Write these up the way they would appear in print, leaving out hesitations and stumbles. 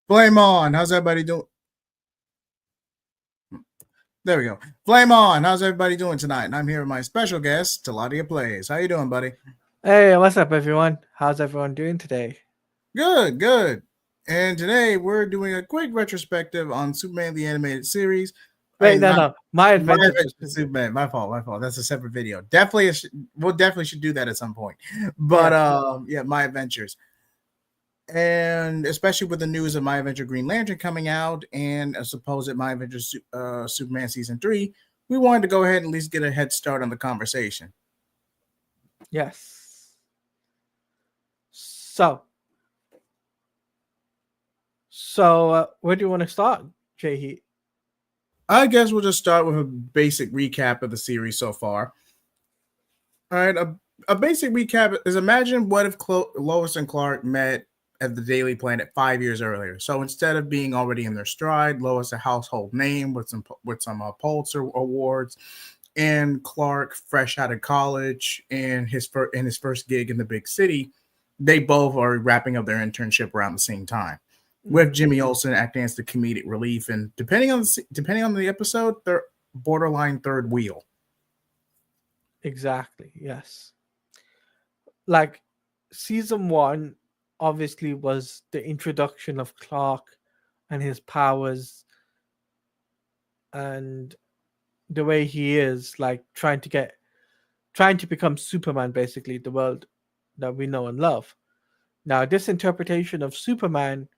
Flame on. How's everybody doing? There we go. Flame on. How's everybody doing tonight? And I'm here with my special guest, Taladia Plays. How you doing, buddy? Hey, what's up, everyone? How's everyone doing today? Good, good. And today we're doing a quick retrospective on Superman the Animated Series. I Wait, mean, no, not no, my my adventures adventure with with Superman. Superman. My fault. My fault. That's a separate video. Definitely, we'll definitely should do that at some point. But Yes, yeah, my adventures, and especially with the news of My Adventure Green Lantern coming out and a supposed My Adventure Superman season 3, we wanted to go ahead and at least get a head start on the conversation. yes. So, where do you want to start, Jay Heat? I guess we'll just start with a basic recap of the series so far. All right, a basic recap is: imagine what if Lois and Clark met at the Daily Planet 5 years earlier. So instead of being already in their stride, Lois a household name with some Pulitzer awards, and Clark fresh out of college and his first gig in the big city. They both are wrapping up their internship around the same time, with Mhm. Jimmy Olsen acting as the comedic relief, and depending on the episode, they're borderline third wheel. Exactly, yes. Like, season one obviously was the introduction of Clark and his powers and the way he is, like, trying to become Superman, basically, the world that we know and love. Now, this interpretation of Superman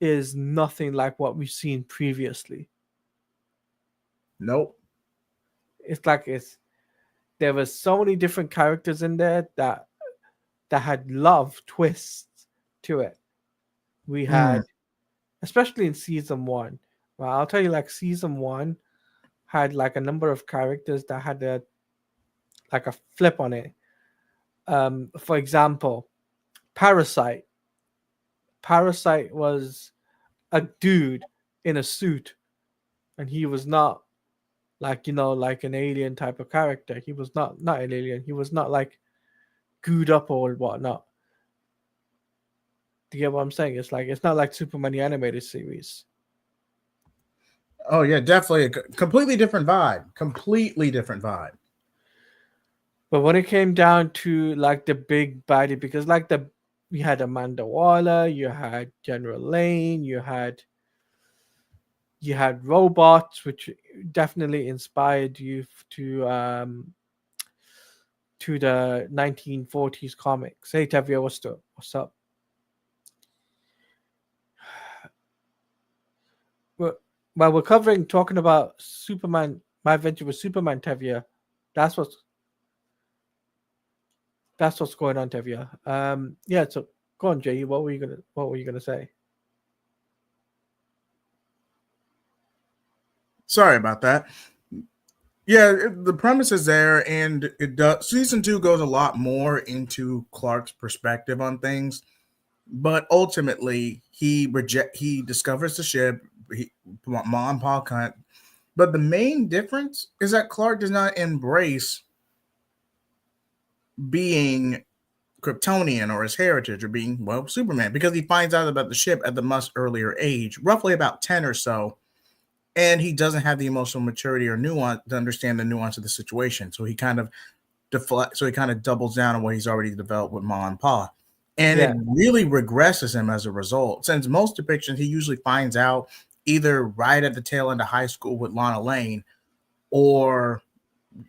is nothing like what we've seen previously. Nope. It's like there were so many different characters in there that had love twists to it. We Mm. had, especially in season one. Well, I'll tell you, like season one had like a number of characters that had a flip on it. For example, Parasite. Parasite was a dude in a suit, and he was not like like an alien type of character. He was not an alien. He was not like gooed up or whatnot. Do you get what I'm saying? It's not like Superman the animated series. Oh yeah, definitely a completely different vibe. Completely different vibe. But when it came down to like the big baddie, because like the you had Amanda Waller, you had General Lane, you had robots, which definitely inspired you to the 1940s comics. Hey Tevia, what's up? Well, while we're talking about Superman, my adventure with Superman, Tevia. That's what's that's what's going on, Tevia. Yeah. So go on, Jay. What were you gonna say? Sorry about that. Yeah, the premise is there, and it does. Season 2 goes a lot more into Clark's perspective on things, but ultimately he discovers the ship. He, Mom and Pa can't. But the main difference is that Clark does not embrace being Kryptonian or his heritage or being, well, Superman, because he finds out about the ship at the much earlier age, roughly about 10 or so, and he doesn't have the emotional maturity or nuance to understand the nuance of the situation. So he kind of doubles down on what he's already developed with Ma and Pa. And it Yeah. really regresses him as a result. Since most depictions he usually finds out either right at the tail end of high school with Lana Lane, or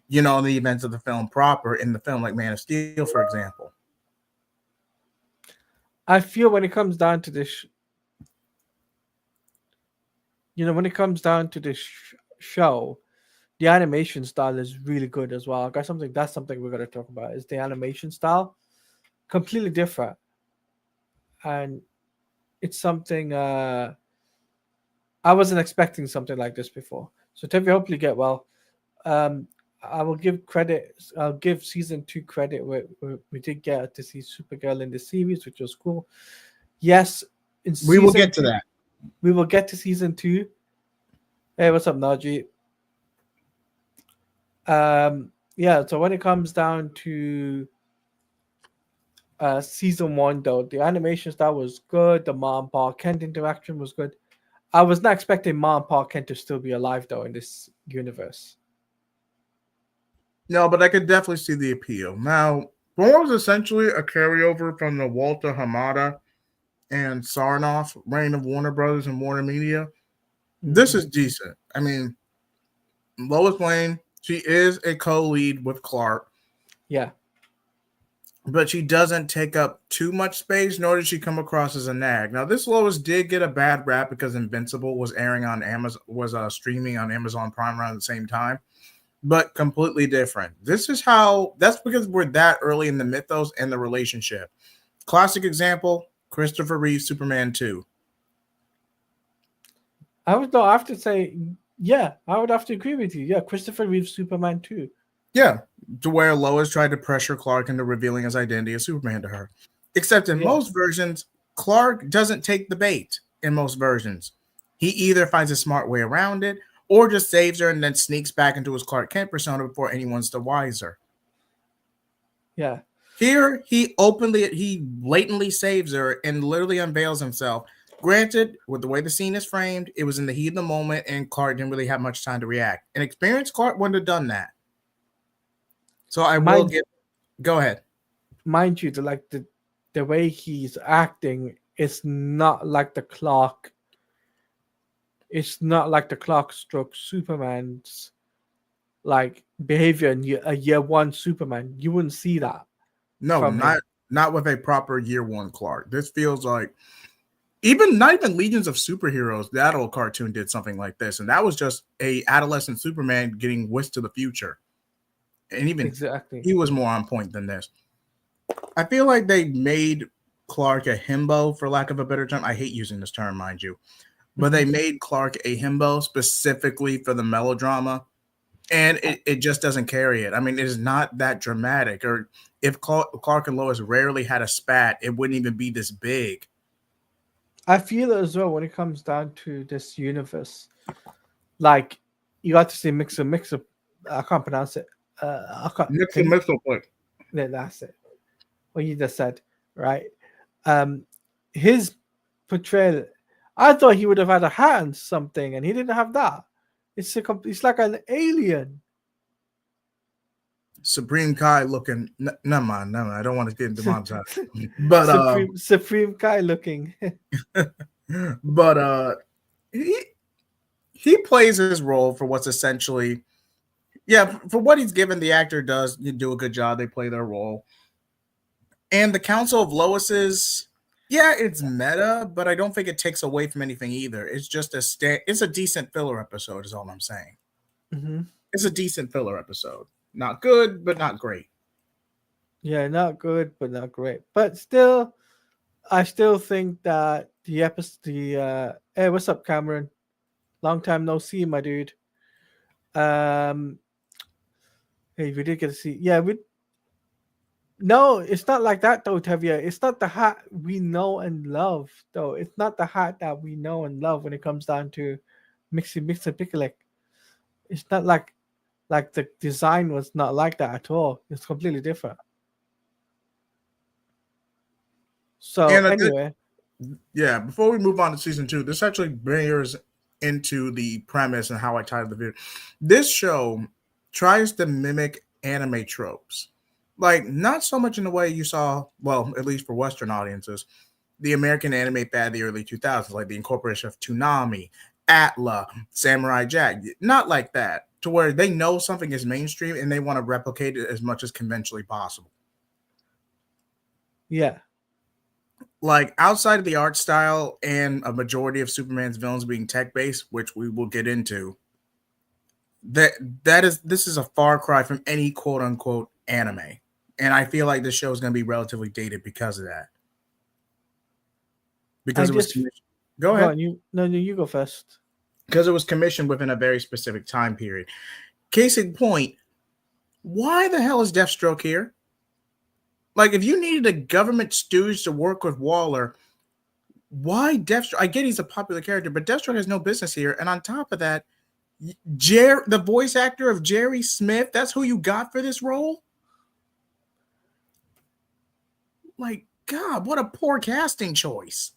in the events of the film proper, in the film like Man of Steel, for example. I feel when it comes down to this, when it comes down to this show, the animation style is really good as well. I got something that's something we're gonna talk about. Is the animation style completely different, and it's something I wasn't expecting something like this before. So Tevi, hopefully get well. Um, I will give credit. I'll give season two credit. We did get to see Supergirl in the series, which was cool. Yes, in We will season get to two, that. we will get to season two. Hey, what's up, Najee? Yeah. So when it comes down to season one though. The animation style was good. The mom Pa Kent interaction was good. I was not expecting mom Pa Kent to still be alive though in this universe. No, but I could definitely see the appeal. Now, Born was essentially a carryover from the Walter Hamada and Sarnoff reign of Warner Brothers and Warner Media. This Mm-hmm. is decent. I mean, Lois Lane, she is a co-lead with Clark, Yeah, but she doesn't take up too much space, nor does she come across as a nag. Now, this Lois did get a bad rap because Invincible was airing on Amazon, was streaming on Amazon Prime around the same time, but completely different. This is how. That's because we're that early in the mythos and the relationship. Classic example: Christopher Reeve Superman 2. I would though I have to say, yeah, I would have to agree with you. Yeah, Christopher Reeve Superman too. Yeah, to where Lois tried to pressure Clark into revealing his identity as Superman to her. Except in Yeah, most versions, Clark doesn't take the bait in most versions. He either finds a smart way around it or just saves her and then sneaks back into his Clark Kent persona before anyone's the wiser. yeah. Here, he blatantly saves her and literally unveils himself. Granted, with the way the scene is framed, it was in the heat of the moment and Clark didn't really have much time to react. An experienced Clark wouldn't have done that. So I will Mind give. Go ahead. mind you, the way he's acting is not like the clock. It's not like the clock stroke Superman's like behavior in a year one Superman. You wouldn't see that No, from him. not with a proper year one Clark. This feels like even not even Legions of Superheroes. That old cartoon did something like this, and that was just a adolescent Superman getting whisked to the future. And even Exactly. he was more on point than this. I feel like they made Clark a himbo, for lack of a better term. I hate using this term, mind you, but they made Clark a himbo specifically for the melodrama, and it just doesn't carry it. I mean, it is not that dramatic. Or if Clark and Lois rarely had a spat, it wouldn't even be this big. I feel it as well when it comes down to this universe. Like you got to see mix of. I can't pronounce it. I can't Mix and think. mix will quick. Yeah, that's it. What you just said, right? Um, his portrayal. I thought he would have had a hat and something, and he didn't have that. It's like an alien. Supreme Kai looking. Never mind, never mind. I don't want to get demonetized. But Supreme Kai looking. but he he plays his role for what's essentially, yeah, for what he's given. The actor does do a good job. They play their role. And the Council of Lois's, yeah, it's meta, but I don't think it takes away from anything either. It's just it's a decent filler episode, is all I'm saying. Hmm. It's a decent filler episode. Not good, but not great. Yeah, not good, but not great. But still, I still think that the episode, hey, what's up, Cameron? Long time no see, my dude. Um, hey, we did get to see. Yeah, we. No, it's not like that though, Tevia. It's not the hat we know and love, though. It's not the hat that we know and love when it comes down to Mixy Pickle. It's not like the design was not like that at all. It's completely different. So And anyway, yeah, before we move on to season 2, this actually bears into the premise and how I titled the video. This show tries to mimic anime tropes. Like, not so much in the way you saw, well, at least for Western audiences, the American anime fad of the early 2000s, like the incorporation of Toonami, Atla, Samurai Jack. Not like that, to where they know something is mainstream and they want to replicate it as much as conventionally possible. yeah. Like, outside of the art style and a majority of Superman's villains being tech based, which we will get into, this is a far cry from any quote unquote anime. And I feel like this show is going to be relatively dated because of that. I Because it was just commissioned. Go go ahead. on. No, you go first. Because it was commissioned within a very specific time period. Case in point, why the hell is Deathstroke here? Like, if you needed a government stooge to work with Waller, why Deathstroke? I get he's a popular character, but Deathstroke has no business here. And on top of that, the voice actor of Jerry Smith, that's who you got for this role? Like, God, what a poor casting choice.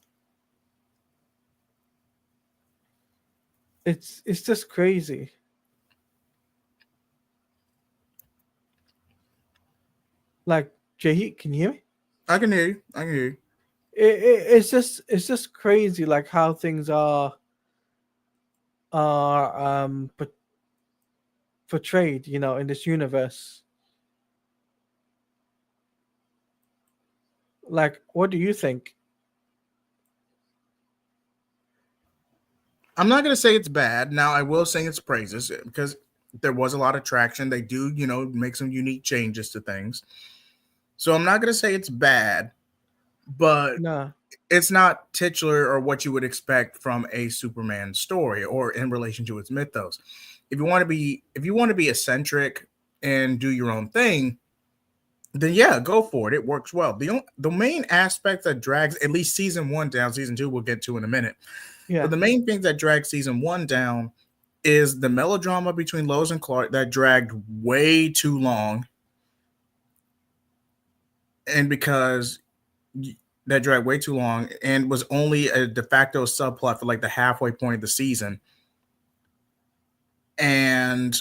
It's just crazy. Like, Jay, can you hear me? I can hear you. I can hear you. It's just crazy, like how things are portrayed, in this universe. Like, what do you think? I'm not gonna say it's bad. Now I will sing its praises because there was a lot of traction. They do, make some unique changes to things. So I'm not gonna say it's bad, but Nah, it's not titular or what you would expect from a Superman story or in relation to its mythos. If you want to be eccentric and do your own thing, then yeah, go for it. It works well. The main aspect that drags at least season 1 down, season 2 we'll get to in a minute. But yeah, the main thing that drags season 1 down is the melodrama between Lois and Clark that dragged way too long. And because that dragged way too long and was only a de facto subplot for like the halfway point of the season. And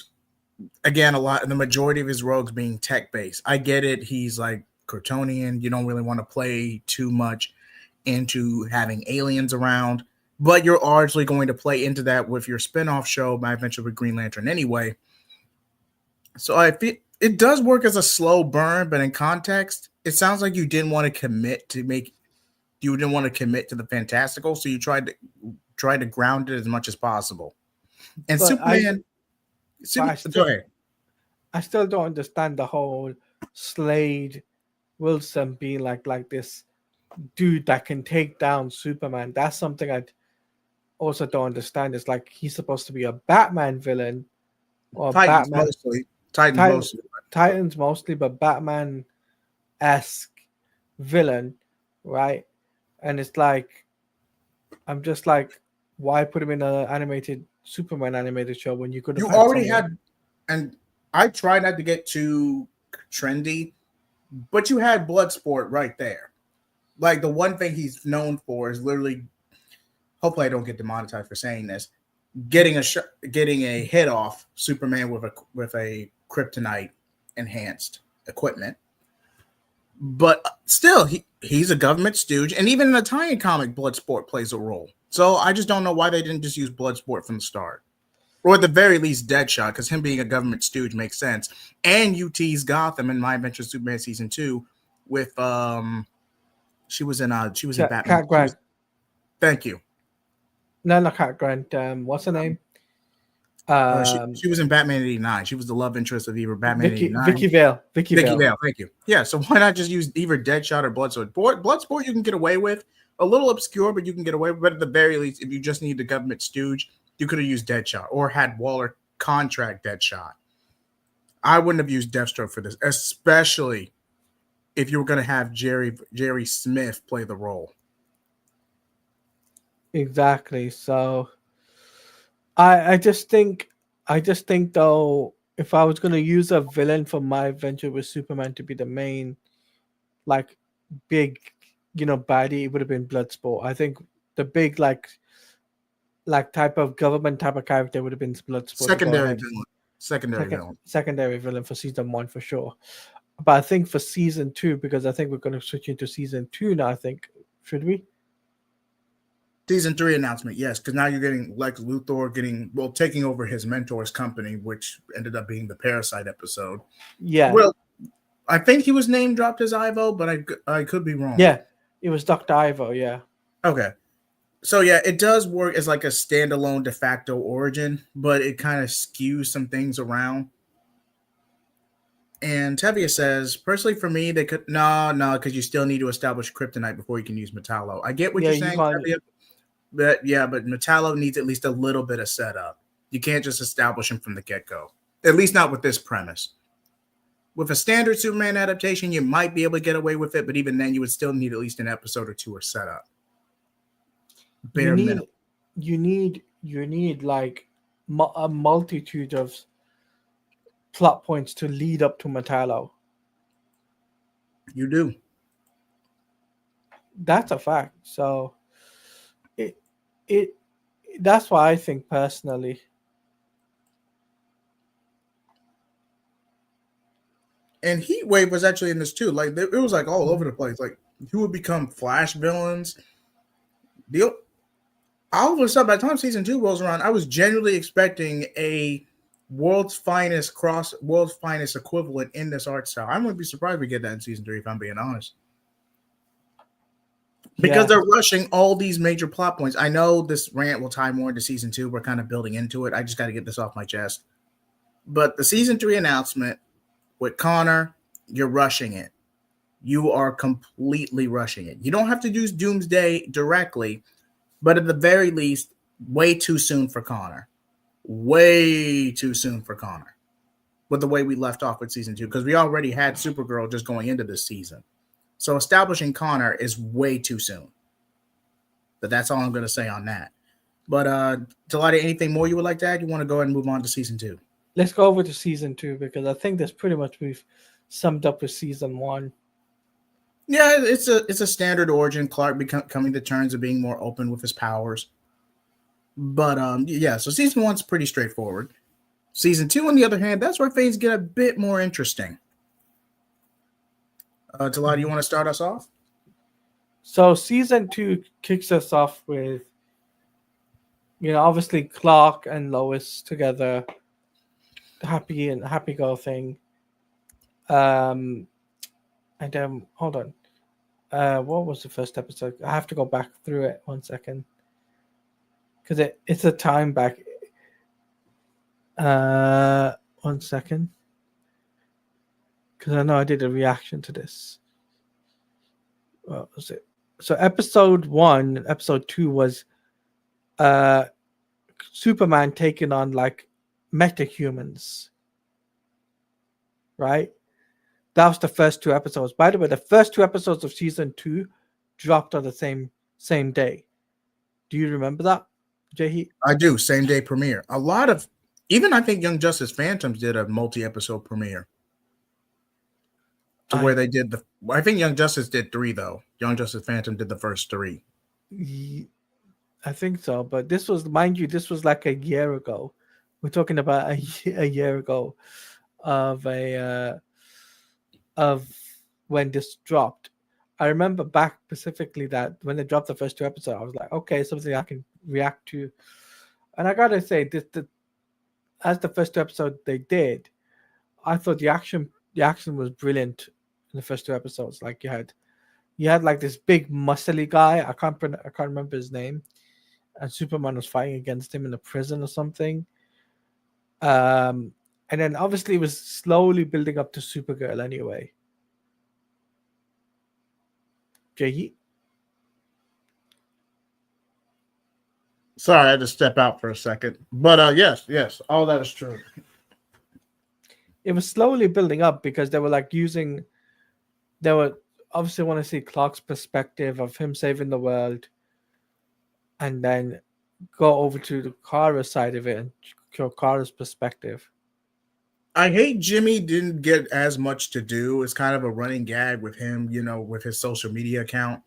again, the majority of his rogues being tech based. I get it. He's like Kryptonian. You don't really want to play too much into having aliens around, but you're largely going to play into that with your spin-off show, My Adventure with Green Lantern anyway. So I feel it does work as a slow burn, but in context, it sounds like you didn't want to commit to the fantastical, so you tried to ground it as much as possible. And but I but I Go still ahead. I still don't understand the whole Slade Wilson being like this dude that can take down Superman. That's something I also don't understand. It's like he's supposed to be a Batman villain or Titans Batman mostly. Titans Titan, mostly. Titans mostly, but Batman esque villain, right? And it's like I'm just like, why put him in an animated Superman animated show when you could have You had already someone? had, and I try not to get too trendy, but you had Bloodsport right there. Like the one thing he's known for is literally. Hopefully, I don't get demonetized for saying this. Getting a hit off Superman with a kryptonite enhanced equipment, but still he's a government stooge, and even in the tie-in comic, Bloodsport plays a role. So I just don't know why they didn't just use Bloodsport from the start, or at the very least Deadshot, because him being a government stooge makes sense. And you tease Gotham in My Adventure Superman season 2 with she was in Batman. Cat Grant. Thank you. No, not Cat Grant. What's her name? She Um, she was in Batman '89. She was the love interest of either Batman '89. Vicky Vale. Vicky Vicky Vale. Vale, thank you. Yeah, so why not just use either Deadshot or Bloodsport? Bloodsport you can get away with. A little obscure, but you can get away with. But at the very least, if you just need the government stooge, you could have used Deadshot or had Waller contract Deadshot. I wouldn't have used Deathstroke for this, especially if you were going to have Jerry Smith play the role. Exactly. So I just think though, if I was gonna use a villain for my adventure with Superman to be the main like big baddie, it would have been Bloodsport. I think the big like type of government type of character would have been Bloodsport to go Secondary ahead. villain. Secondary Second villain. secondary villain for season one for sure. But I think for season two, because I think we're gonna switch into season two now, I think should we? Season 3 announcement, yes, because now you're getting Lex Luthor taking over his mentor's company, which ended up being the Parasite episode. Yeah. Well, I think he was name dropped as Ivo, but I could be wrong. Yeah. It was Dr. Ivo, yeah. Okay. So yeah, it does work as like a standalone de facto origin, but it kind of skews some things around. And Tevia says, personally for me, they could no, because you still need to establish kryptonite before you can use Metallo. I get what Yeah, you're you saying, can't. Tevia, but Metallo needs at least a little bit of setup. You can't just establish him from the get-go. At least not with this premise. With a standard Superman adaptation, you might be able to get away with it, but even then, you would still need at least an episode or two of setup. You Bare need minimum. you need like a multitude of plot points to lead up to Metallo. You do. That's a fact. So it it that's why I think personally. And Heat Wave was actually in this too. Like it was like all over the place. Like who would become Flash villains? The all of a sudden, by the time season two rolls around, I was genuinely expecting a world's finest equivalent in this art style. I wouldn't be surprised if we get that in season three, if I'm being honest. Because Yeah, they're rushing all these major plot points. I know this rant will tie more into season two. We're kind of building into it. I just got to get this off my chest. But the season three announcement with Connor, you're rushing it. You are completely rushing it. You don't have to do Doomsday directly, but at the very least, way too soon for Connor. Way too soon for Connor. With the way we left off with season two, because we already had Supergirl just going into this season. So establishing Connor is way too soon. But that's all I'm going to say on that. But Delati, anything more you would like to add? You want to go ahead and move on to season two? let's go over to season two because I think that's pretty much we've summed up with season one. Yeah, it's a standard origin. Clark coming to terms of being more open with his powers. But yeah, so season one's pretty straightforward. Season two, on the other hand, that's where things get a bit more interesting. Delati, you want to start us off? So season two kicks us off with, obviously Clark and Lois together, happy go thing. Um, and then hold on. What was the first episode? I have to go back through it 1 second because it's a time back. 1 second, because I know I did a reaction to this. What was it? So episode one, episode two was uh Superman taking on like metahumans, right? That was the first two episodes. By the way, the first two episodes of season two dropped on the same day. Do you remember that, Jay? I do. Same day premiere. A lot of even I think Young Justice Phantoms did a multi-episode premiere to where they did the. I think Young Justice did three though. Young Justice Phantom did the first three. I think so, but this was, mind you, this was like a year ago. We're talking about a year ago of of when this dropped. I remember back specifically that when they dropped the first two episodes, I was like, okay, something I can react to. And I gotta say, as the first two episodes they did, I thought the action was brilliant in the first two episodes. Like you had like this big muscly guy. I can't remember his name, and Superman was fighting against him in a prison or something. Um, and then obviously it was slowly building up to Supergirl anyway. Jay, Sorry, I had to step out for a second. But yes, all that is true. it was slowly building up because they were like using. They were obviously want to see Clark's perspective of him saving the world, and then go over to the Kara side of it and show Kara's perspective. I hate Jimmy didn't get as much to do. It's kind of a running gag with him, with his social media account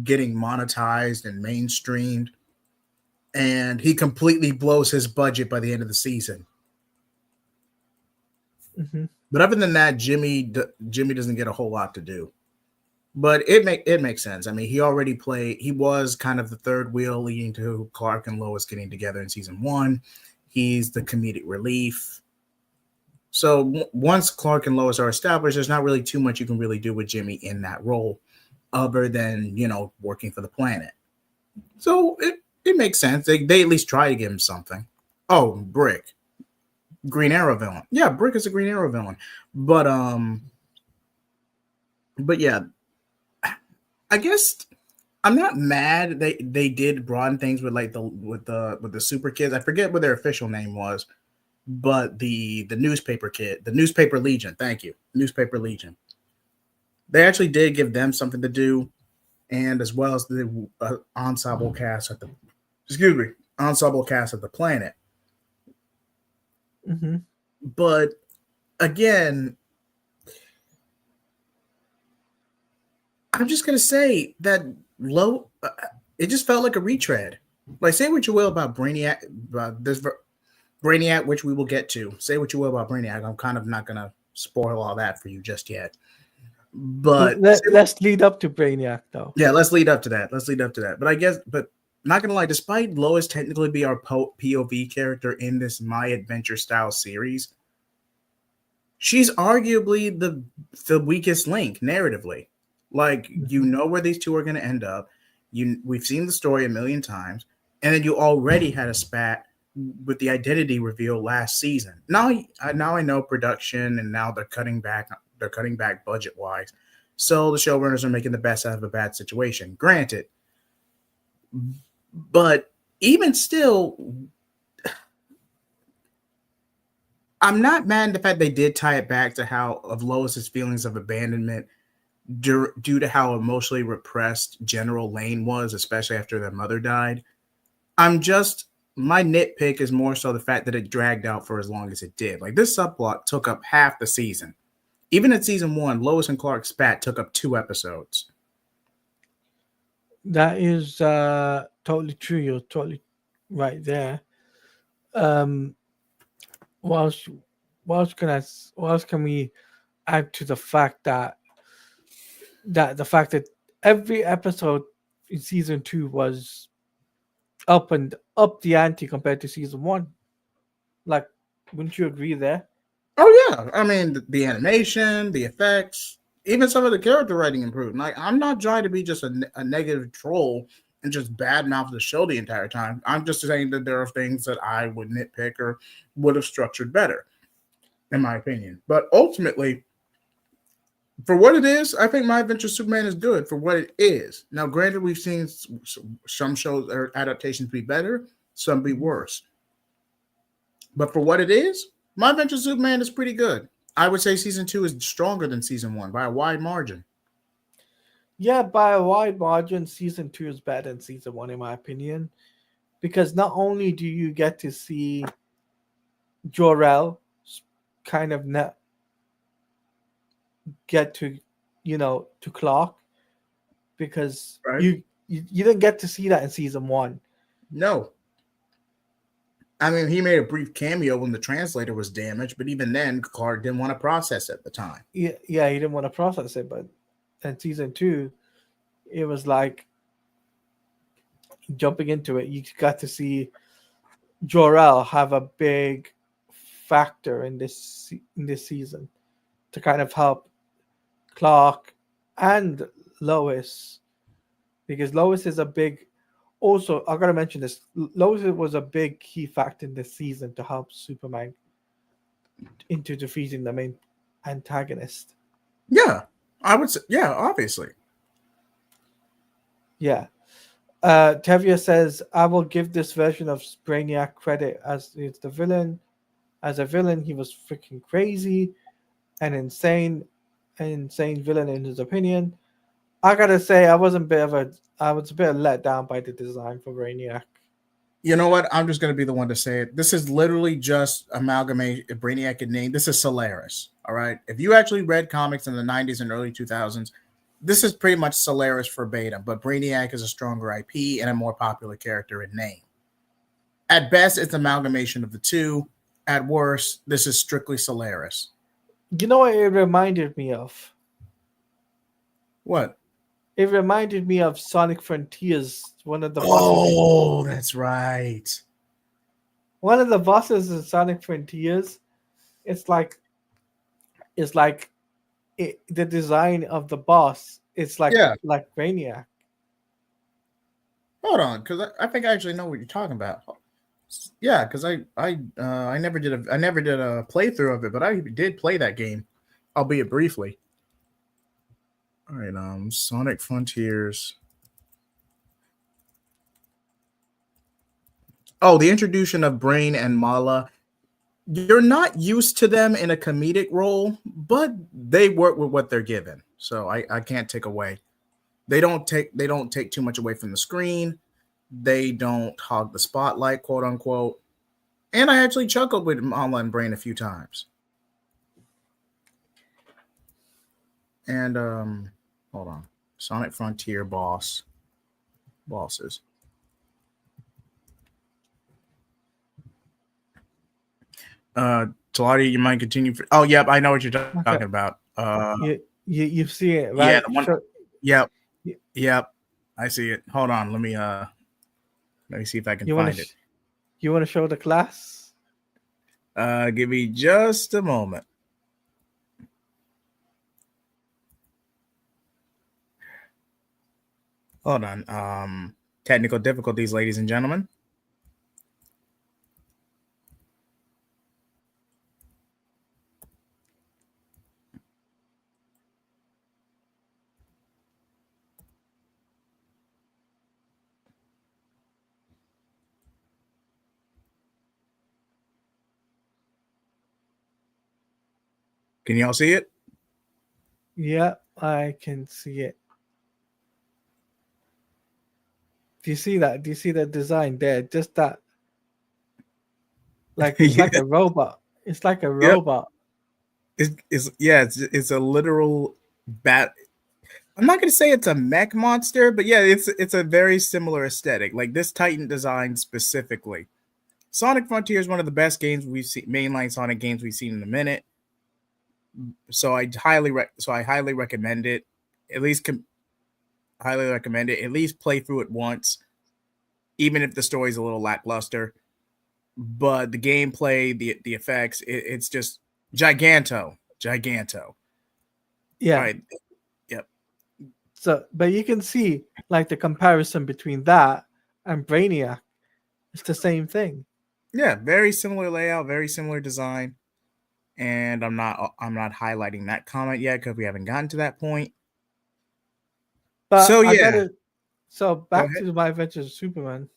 getting monetized and mainstreamed. And he completely blows his budget by the end of the season. Mm-hmm. But other than that, Jimmy doesn't get a whole lot to do. But it makes sense. I mean, he was kind of the third wheel leading to Clark and Lois getting together in season one. He's the comedic relief. So once Clark and Lois are established, there's not really too much you can really do with Jimmy in that role, other than working for the planet. So it makes sense. They at least try to give him something. Oh, Brick, Green Arrow villain. Yeah, Brick is a Green Arrow villain. But yeah, I guess I'm not mad. They did broaden things with like the super kids. I forget what their official name was, but the newspaper kid, the newspaper legion. Thank you, newspaper legion. They actually did give them something to do, and as well as the ensemble cast at the planet. Mm-hmm. But again, I'm just gonna say that low. It just felt like a retread. Like, say what you will about Brainiac, about this Brainiac, which we will get to. Say what you will about Brainiac. I'm kind of not gonna spoil all that for you just yet. But Let's lead up to Brainiac though. yeah, let's lead up to that. Let's lead up to that. But I guess, but not gonna lie, despite Lois technically be our POV character in this My Adventure style series, she's arguably the weakest link narratively. Like, you Mhm. know where these two are going to end up. We've seen the story a million times, and then you already had a spat with the identity reveal last season. Now I know production, and now they're cutting back. They're cutting back budget wise, so the showrunners are making the best out of a bad situation. Granted, but even still, I'm not mad at the fact they did tie it back to how of Lois's feelings of abandonment due to how emotionally repressed General Lane was, especially after their mother died. I'm just My nitpick is more so the fact that it dragged out for as long as it did. Like, this subplot took up half the season. Even in season one, Lois and Clark's spat took up 2 episodes. That is totally true. You're totally right there. Um, what else? What else can we add to the fact that the fact that every episode in season two was up the ante compared to season one? Like, wouldn't you agree there? Oh yeah, I mean the animation, the effects, even some of the character writing improved. Like, I'm not trying to be just a negative troll and just badmouth the show the entire time. I'm just saying that there are things that I would nitpick or would have structured better, in my opinion. But ultimately, for what it is, I think My Adventure Superman is good for what it is. Now, granted, we've seen some shows or adaptations be better, some be Mhm. worse. But for what it is, My Adventure Superman is pretty good. I would say season two is stronger than season one by a wide margin. Yeah, by a wide margin, season two is better than season one, in my opinion, because not only do you get to see Jor-El kind of get to, to Clark, because Right? you didn't get to see that in season one. No. I mean, he made a brief cameo when the translator was damaged, but even then, Clark didn't want to process at the time. Yeah, yeah, he didn't want to process it, but in season two, it was like jumping into it. You got to see Jor-El have a big factor in this season to kind of help Clark and Lois, because Lois is a big. Also, I gotta mention this. Lois was a big key factor in this season to help Superman into defeating the main antagonist. Yeah, I would say, yeah, obviously. Yeah. Tevia says, "I will give this version of Brainiac credit as it's the villain. As a villain, he was freaking crazy and an insane villain in his opinion. I gotta say, I was a bit let down by the design for Brainiac. You know what? I'm just going to be the one to say it. This is literally just amalgamate Brainiac and name. This is Solaris. All right. If you actually read comics in the 90s and early 2000s, this is pretty much Solaris verbatim, but Brainiac is a stronger IP and a more popular character in name. At best, it's amalgamation of the two. At worst, this is strictly Solaris. You know what it reminded me of? What? It reminded me of Sonic Frontiers. Oh, that's right. One of the bosses in Sonic Frontiers. It's like it's like the design of the boss. It's Yeah. like Brainiac. Hold on, because I think I actually know what you're talking about. Yeah, because I never did a playthrough of it, but I did play that game, albeit briefly. All right, Sonic Frontiers. Oh, the introduction of Brain and Mala. You're not used to them in a comedic role, but they work with what they're given. So I can't take away. They don't take too much away from the screen. They don't hog the spotlight, quote unquote. And I actually chuckled with Mala and Brain a few times. And hold on, Sonic Frontier boss. bosses. Talati, you might continue. Oh, yep, I know what you're talking Okay, about. you see it Yeah, the right? one. Show, Yep, you, yep, I see it. Hold on, let me see if I can you want find to it. you want to show the class? Give me just a moment. Hold on. Technical difficulties, ladies and gentlemen. Can y'all see it? Yeah, I can see it. Do you see that? Do you see the design there? Just that, like it's like Yeah, a robot. It's like a yep. robot. It's a literal bat. I'm not gonna say it's a mech monster, but yeah, it's a very similar aesthetic. Like this Titan design specifically. Sonic Frontier is one of the best games we've seen, mainline Sonic games we've seen in a minute. So I highly recommend it. At least highly recommend it. At least play through it once, even if the story's a little lackluster. But the gameplay, the effects, it's just giganto. All Yeah. right, yep, So, but you can see like the comparison between that and Brainiac. It's the same thing. yeah, very similar layout, very similar design. And I'm not highlighting that comment yet because we haven't gotten to that point. But So I yeah, gotta. So go back ahead. to my Adventures of Superman.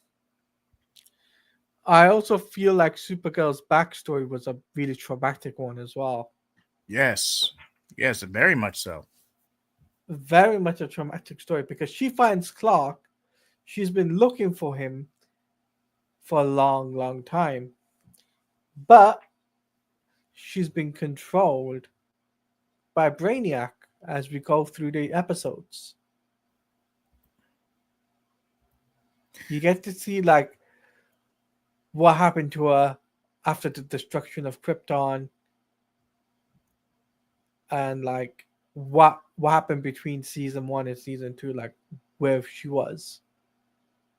I also feel like Supergirl's backstory was a really traumatic one as well. Yes, yes, very much so. Very much a traumatic story because she finds Clark. She's been looking for him for a long, long time, but she's been controlled by Brainiac as we go through the episodes. You get to see like what happened to her after the destruction of Krypton and like what happened between season 1 and season 2, like where she was,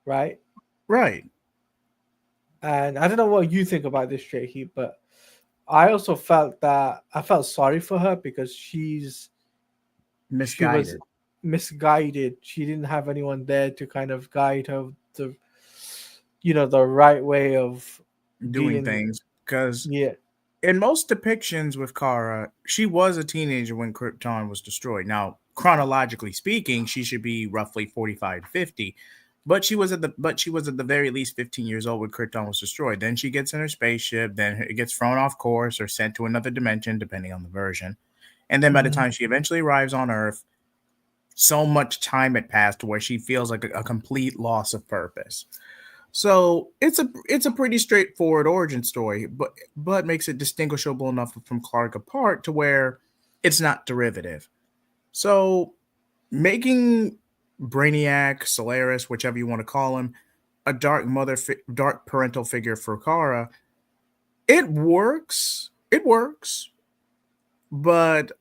right? Right, And I don't know what you think about this, Jay Heap, but I also felt that I felt sorry for her because she was misguided, misguided. She didn't have anyone there to kind of guide her the the right way of doing dealing. things because Yeah. in most depictions with Kara, she was a teenager when Krypton was destroyed. Now, chronologically speaking, she should be roughly 45 to 50, but she was at the very least 15 years old when Krypton was destroyed. Then she gets in her spaceship, then it gets thrown off course or sent to another dimension depending on the version. And then by the Mhm. time she eventually arrives on Earth, so much time had passed to where she feels like a complete loss of purpose. So it's a pretty straightforward origin story, but makes it distinguishable enough from Clark apart to where it's not derivative. So making Brainiac, Solaris, whichever you want to call him, a dark parental figure for Kara, it works. It works, but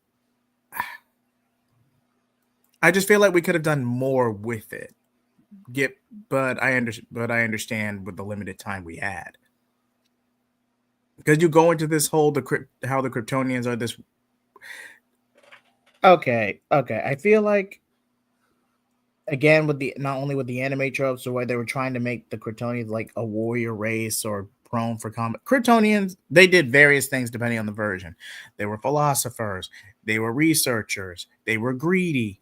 I just feel like we could have done more with it. Get, but I understand with the limited time we had. Because you go into this whole how the Kryptonians are this. Okay. I feel like again with the not only with the anime tropes or where they were trying to make the Kryptonians like a warrior race or prone for combat. Kryptonians, they did various things depending on the version. They were philosophers, they were researchers, they were greedy.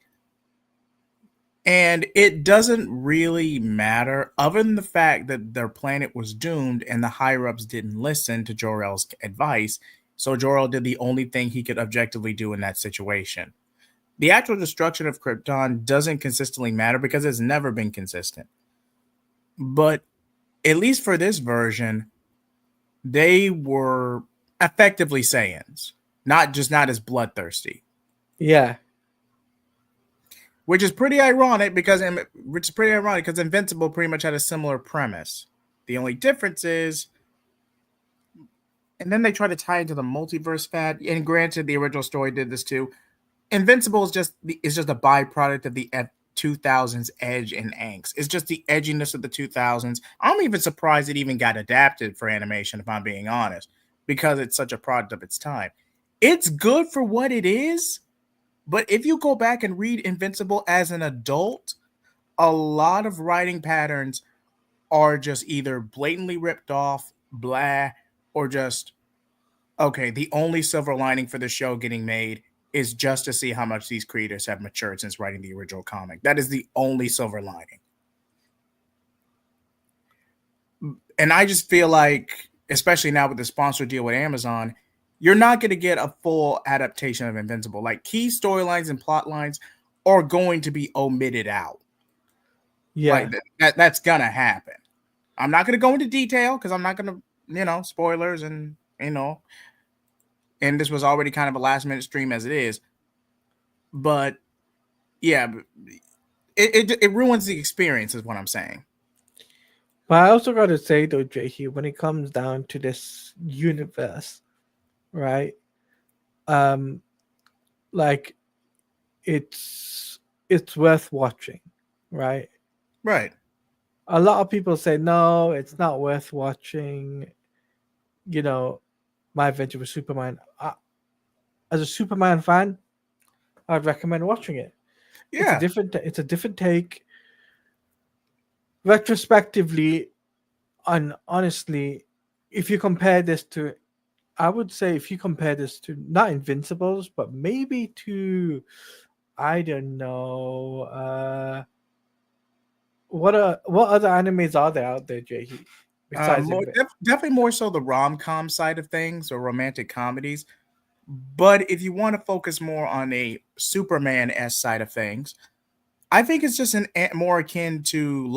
And it doesn't really matter, other than the fact that their planet was doomed and the higher ups didn't listen to Jor-El's advice. So Jor-El did the only thing he could objectively do in that situation. The actual destruction of Krypton doesn't consistently matter because it's never been consistent. But at least for this version, they were effectively Saiyans, not as bloodthirsty. Yeah. which is pretty ironic because Invincible pretty much had a similar premise. The only difference is, and then they try to tie into the multiverse fad. And granted, the original story did this too. Invincible is just a byproduct of the 2000s edge and angst. It's just the edginess of the 2000s. I'm even surprised it even got adapted for animation, if I'm being honest, because it's such a product of its time. It's good for what it is, but if you go back and read Invincible as an adult, a lot of writing patterns are just either blatantly ripped off, blah, or just okay. The only silver lining for the show getting made is just to see how much these creators have matured since writing the original comic. That is the only silver lining. And I just feel like, especially now with the sponsor deal with Amazon, you're not going to get a full adaptation of Invincible. Like key storylines and plot lines are going to be omitted out. Yeah. Like that's going to happen. I'm not going to go into detail because I'm not going to, spoilers and, and this was already kind of a last minute stream as it is. But yeah, it ruins the experience is what I'm saying. But I also got to say though, JT, when it comes down to this universe, right? Like it's worth watching, right? Right. A lot of people say no, it's not worth watching. My Adventure with Superman. As a Superman fan, I'd recommend watching it. Yeah. It's a different take. Retrospectively, and honestly, if you compare this to, I would say if you compare this to not Invincibles, but maybe to, I don't know, what other animes are there out there, JT? Besides Definitely more so the rom-com side of things or romantic comedies. But if you want to focus more on a Superman-esque side of things, I think it's just more akin to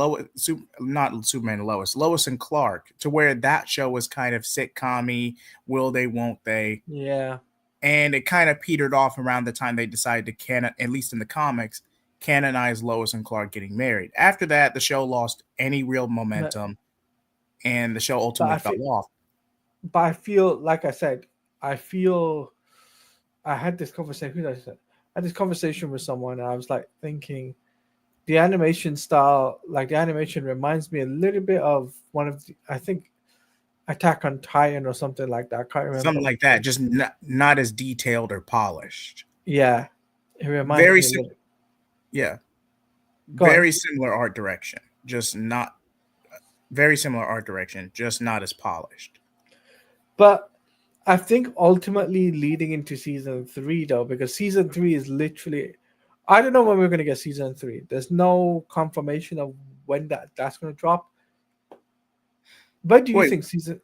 not Superman and Lois and Clark, to where that show was kind of sitcom-y, will they, won't they? Yeah. And it kind of petered off around the time they decided to canon, at least in the comics, canonize Lois and Clark getting married. After that, the show lost any real momentum, and the show ultimately fell off. But I feel, like I said, I had this conversation. I had this conversation with someone, and I was like thinking, the animation style, like the animation, reminds me a little bit of one of I think Attack on Titan or something like that. I can't remember. Something like that, just not as detailed or polished. Yeah, it reminds me. Yeah, very similar art direction, just not very similar art direction, just not as polished. But I think ultimately leading into season 3, though, because season 3 is literally, I don't know when we're going to get season 3. There's no confirmation of when that's going to drop. But do you think season?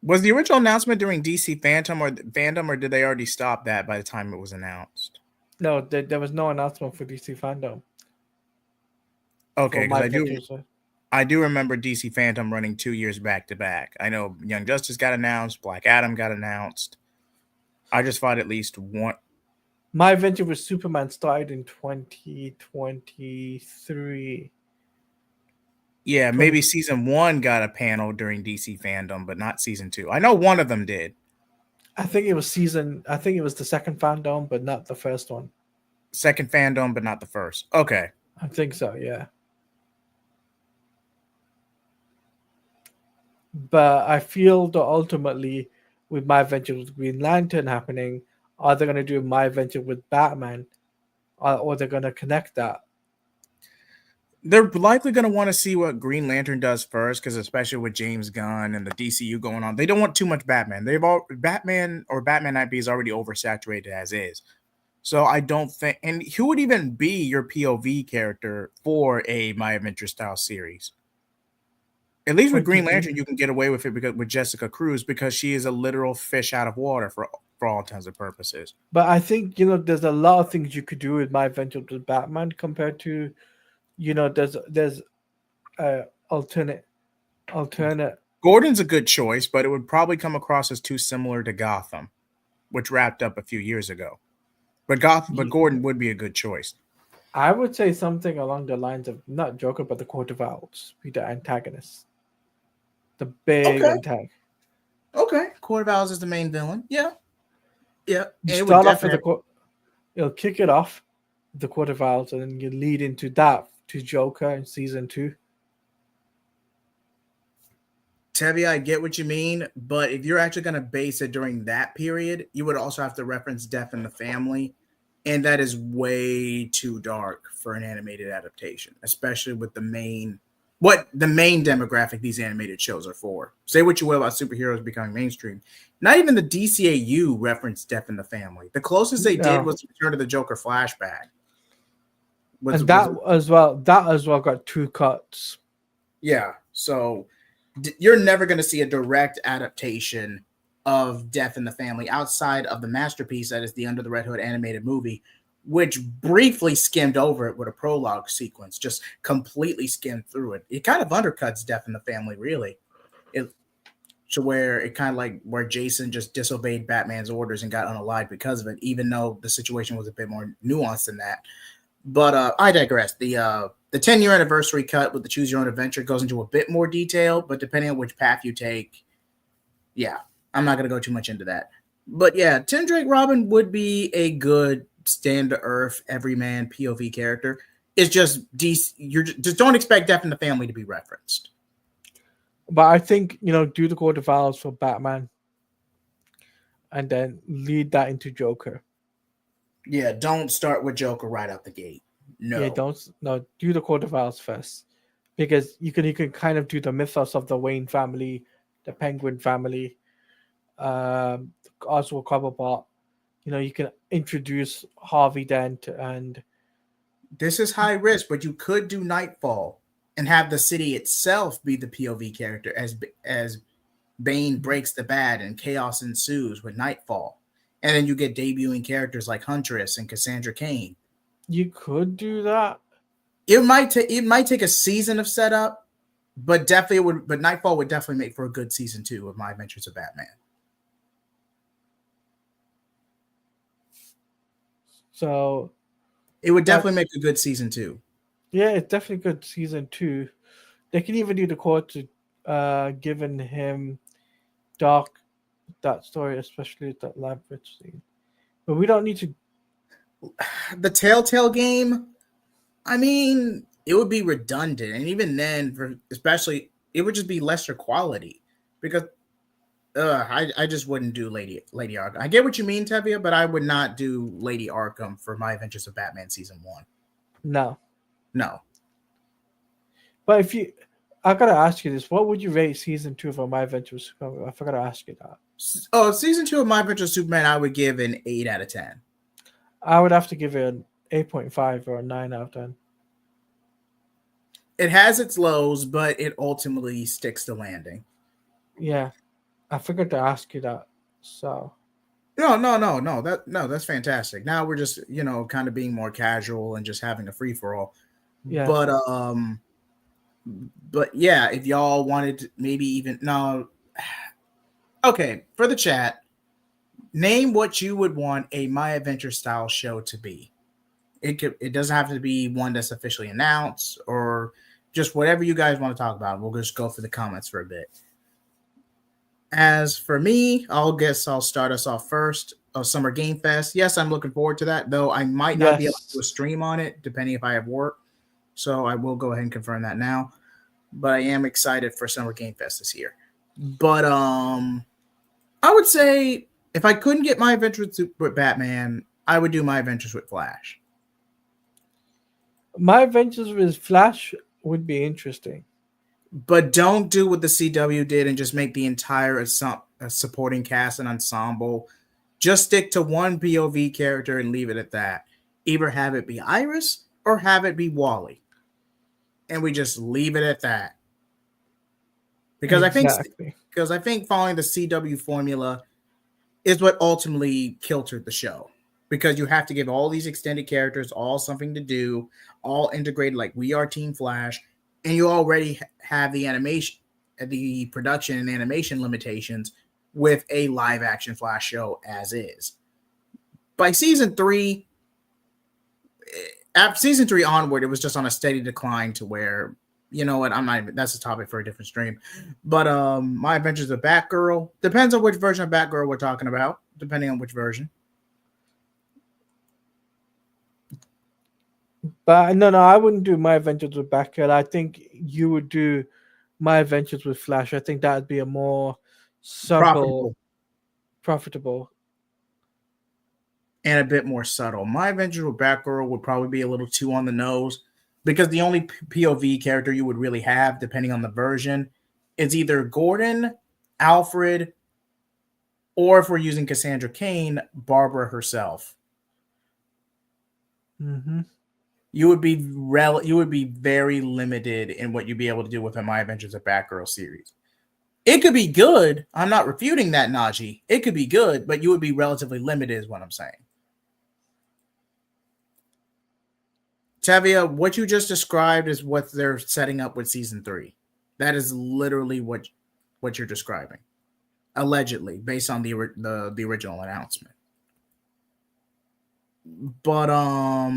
Was the original announcement during DC Fandom, or did they already stop that by the time it was announced? No, there was no announcement for DC Fandom. Okay, because I do remember DC Phantom running 2 years back to back. I know Young Justice got announced, Black Adam got announced. I just thought at least one. My Adventure with Superman started in 2023. Yeah, maybe season 1 got a panel during DC Fandom, but not season 2. I know one of them did. I think it was the second fandom, but not the first one. Second fandom, but not the first. Okay. I think so, yeah. But I feel that ultimately, with My Adventure with Green Lantern happening, are they going to do My Adventure with Batman, or they're going to connect that? They're likely going to want to see what Green Lantern does first, because especially with James Gunn and the DCU going on, they don't want too much Batman. Batman IP is already oversaturated as is. So I don't think, and who would even be your POV character for a My Adventure style series? At least with Green Lantern, you can get away with it with Jessica Cruz, because she is a literal fish out of water for all intents and purposes. But I think, there's a lot of things you could do with My Adventure with Batman compared to, there's alternate. Gordon's a good choice, but it would probably come across as too similar to Gotham, which wrapped up a few years ago. But Gordon would be a good choice. I would say something along the lines of not Joker, but the Court of Owls be the antagonist, the big Okay, antagonist. okay. Court of Owls is the main villain. Yeah, yeah. You And it would start off with definitely the have. court. You'll kick it off, with the Court of Owls, and then you lead into that to Joker in season two. Tevi, I get what you mean, but if you're actually going to base it during that period, you would also have to reference Death in the Family, and that is way too dark for an animated adaptation, especially with the main demographic these animated shows are for. Say what you will about superheroes becoming mainstream. Not even the DCAU referenced Death in the Family. The closest they did Yeah, was Return to the Joker flashback. Was and was that as well got two cuts. Yeah. So you're never going to see a direct adaptation of Death in the Family outside of the masterpiece that is the Under the Red Hood animated movie, which briefly skimmed over it with a prologue sequence, just completely skimmed through it. It kind of undercuts Death in the Family, really. It to where it kind of like where Jason just disobeyed Batman's orders and got unalived because of it, even though the situation was a bit more nuanced than that. But I digress. The 10-year anniversary cut with the Choose Your Own Adventure goes into a bit more detail, but depending on which path you take, yeah, I'm not gonna go too much into that. But yeah, Tim Drake Robin would be a good stand to earth everyman POV character. It's just you're just don't expect Death in the Family to be referenced. But I think do the Court of Owls for Batman, and then lead that into Joker. Yeah, don't start with Joker right out the gate. Yeah, No. don't no do the Court of Owls first, because you can kind of do the mythos of the Wayne family, the Penguin family, Oswald Cobblepot. You can introduce Harvey Dent, and This is high risk, but you could do Nightfall and have the city itself be the POV character as Bane breaks the bat and chaos ensues with Nightfall. And then you get debuting characters like Huntress and Cassandra Cain. you could do that. It might take a season of setup, but definitely would but Nightfall would definitely make for a good season 2 of My Adventures of Batman. So, It would but definitely make a good season 2. yeah, it's definitely good season two. They can even do the court to giving him dark that story, especially that labyrinth scene. But we don't need to. The Telltale game, I mean, it would be redundant, and even then, especially, it would just be lesser quality because I just wouldn't do Lady Arkham. I get what you mean, Tevia, but I would not do Lady Arkham for My Adventures of Batman season 1. No. No. But I gotta ask you this: what would you rate season two for My Adventures? I forgot to ask you that. Oh, season 2 of My Adventures of Superman, I would give an 8 out of 10. I would have to give it an 8.5 or a 9 out of 10. It has its lows, but it ultimately sticks the landing. Yeah, I forgot to ask you that. So No, that's fantastic. Now we're just, kind of being more casual and just having a free for all. yeah, But yeah, if y'all wanted to maybe even no, okay, for the chat, name what you would want a My Adventure style show to be. It doesn't have to be one that's officially announced or just whatever you guys want to talk about. We'll just go through the comments for a bit. As for me, I'll start us off first. Summer Game Fest. Yes, I'm looking forward to that, though I might not be able to do a yes, stream on it, depending if I have work. So I will go ahead and confirm that now. But I am excited for Summer Game Fest this year. But I would say if I couldn't get My Adventures with Batman, I would do My Adventures with Flash. My Adventures with Flash would be interesting. But don't do what the CW did and just make the entire supporting cast and ensemble. Just stick to one POV character and leave it at that. Either have it be Iris or have it be Wally. And we just leave it at that. Because Exactly. I think following the CW formula is what ultimately kiltered the show. Because you have to give all these extended characters all something to do, all integrated like we are Team Flash, and you already have the animation, the production and animation limitations with a live action Flash show as is. By season 3, After season 3 onward, it was just on a steady decline to where, you know what, I'm not even, that's a topic for a different stream. But My Adventures of Batgirl depends on which version of Batgirl we're talking about, depending on which version. But no, I wouldn't do My Adventures with Batgirl. I think you would do My Adventures with Flash. I think that would be a more subtle, Profitable profitable. and a bit more subtle. My Adventures with Batgirl would probably be a little too on the nose because the only POV character you would really have, depending on the version, is either Gordon, Alfred, or if we're using Cassandra Cain, Barbara herself. Mm-hmm. You would be very limited in what you'd be able to do with a My Adventures of Batgirl series. It could be good. I'm not refuting that, Najee. It could be good, but you would be relatively limited, is what I'm saying. Tavia, what you just described is what they're setting up with season 3. That is literally what you're describing, allegedly, based on the original announcement. But all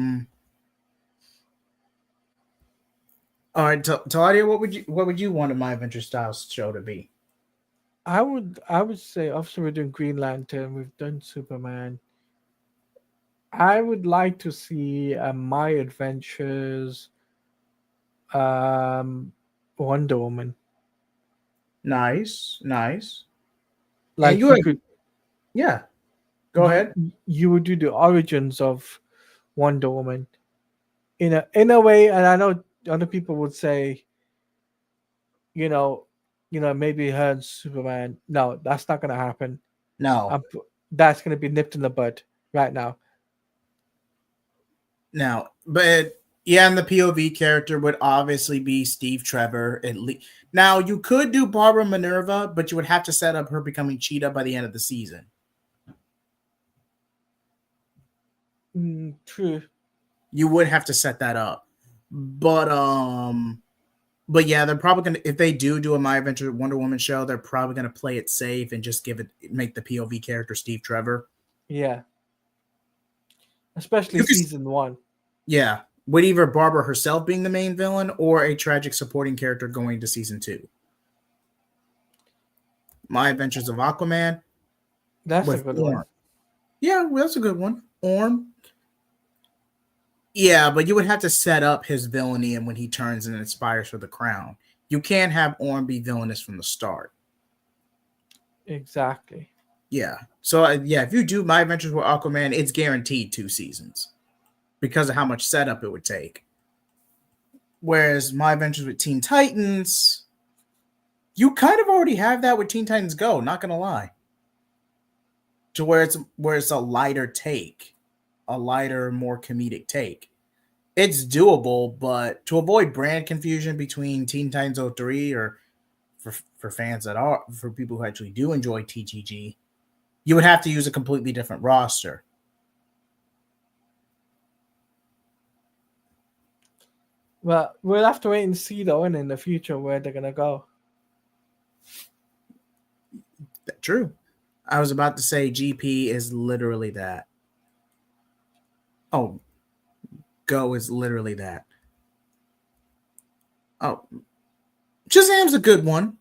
right, Taladia, what would you want a My Adventure style show to be? I would say, obviously we're doing Green Lantern, we've done Superman. I would like to see My Adventures, Wonder Woman. Nice. And Like you could, yeah. Go ahead. you would do the origins of Wonder Woman in a way, and I know other people would say, you know, maybe her and Superman. No, that's not gonna happen. No. That's gonna be nipped in the bud right now. Now, but yeah, and the POV character would obviously be Steve Trevor at least. Now, you could do Barbara Minerva, but you would have to set up her becoming Cheetah by the end of the season. True. You would have to set that up. But yeah, they're probably gonna, if they do a My Adventure Wonder Woman show, they're probably gonna play it safe and just make the POV character Steve Trevor. Yeah. Especially season 1. Yeah. With either Barbara herself being the main villain or a tragic supporting character going to season 2. My Adventures of Aquaman. That's a good one. Yeah, well, that's a good one. Orm. Yeah, but you would have to set up his villainy and when he turns and aspires for the crown. You can't have Orm be villainous from the start. Exactly. Yeah. So, if you do My Adventures with Aquaman, it's guaranteed 2 seasons because of how much setup it would take. Whereas My Adventures with Teen Titans, you kind of already have that with Teen Titans Go, not going to lie. To where it's a lighter take, a lighter, more comedic take. It's doable, but to avoid brand confusion between Teen Titans 03 or for fans for people who actually do enjoy TTG, you would have to use a completely different roster. Well, we'll have to wait and see though, and in the future where they're gonna go. True. I was about to say GP is literally that. Oh, Go is literally that. Oh, Shazam's a good one.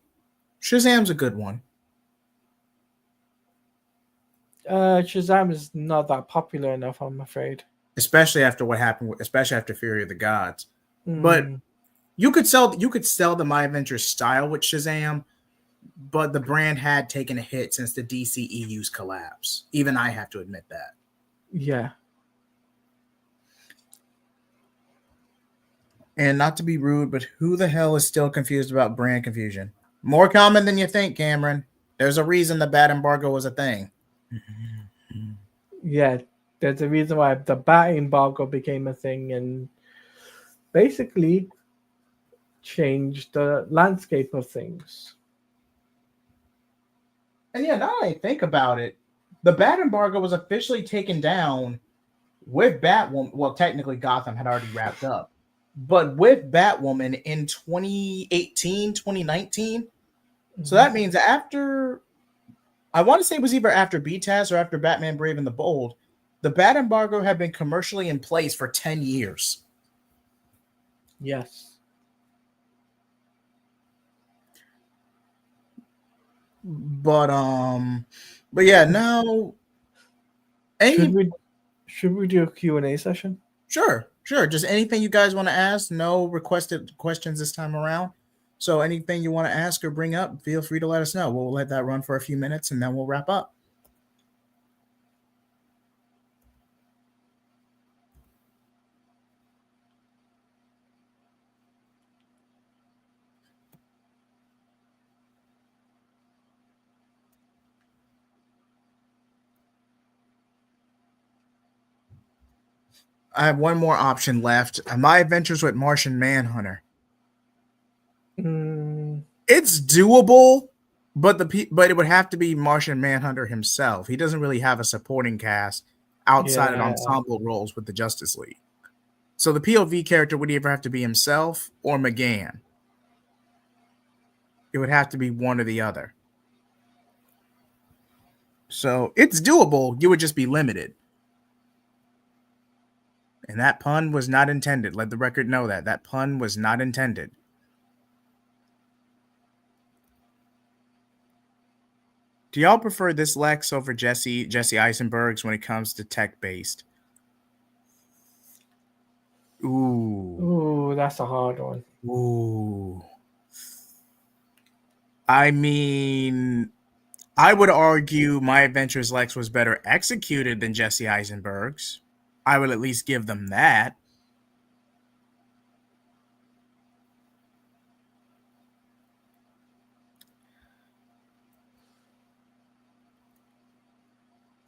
Shazam is not that popular enough, I'm afraid. Especially after what happened, especially after Fury of the Gods. But you could sell the My Adventures style with Shazam, but the brand had taken a hit since the DCEU's collapse. Even I have to admit that. Yeah. And not to be rude, but who the hell is still confused about brand confusion? More common than you think, Cameron. There's a reason the bat embargo was a thing. Yeah, there's a reason why the bat embargo became a thing and basically changed the landscape of things. And yeah, now that I think about it, the bat embargo was officially taken down with Batwoman. Well, technically Gotham had already wrapped up. But with Batwoman in 2018, 2019. Mm-hmm. So that means after, I want to say it was either after BTAS or after Batman Brave and the Bold, The bat embargo had been commercially in place for 10 years. Yes. But but yeah, now Should any we do a Q&A session? sure. Just anything you guys want to ask. No requested questions this time around. So anything you want to ask or bring up, feel free to let us know. We'll let that run for a few minutes and then we'll wrap up. I have one more option left. My Adventures with Martian Manhunter. Mm, It's doable, but but it would have to be Martian Manhunter himself. He doesn't really have a supporting cast outside of yeah. ensemble roles with the Justice League. So the POV character would either have to be himself or McGann. It would have to be one or the other. So it's doable. You would just be limited. And that pun was not intended. Let the record know that. That pun was not intended. Do y'all prefer this Lex over Jesse Eisenberg's when it comes to tech based? Ooh. Ooh, that's a hard one. Ooh. I mean, I would argue My Adventures Lex was better executed than Jesse Eisenberg's. I would at least give them that.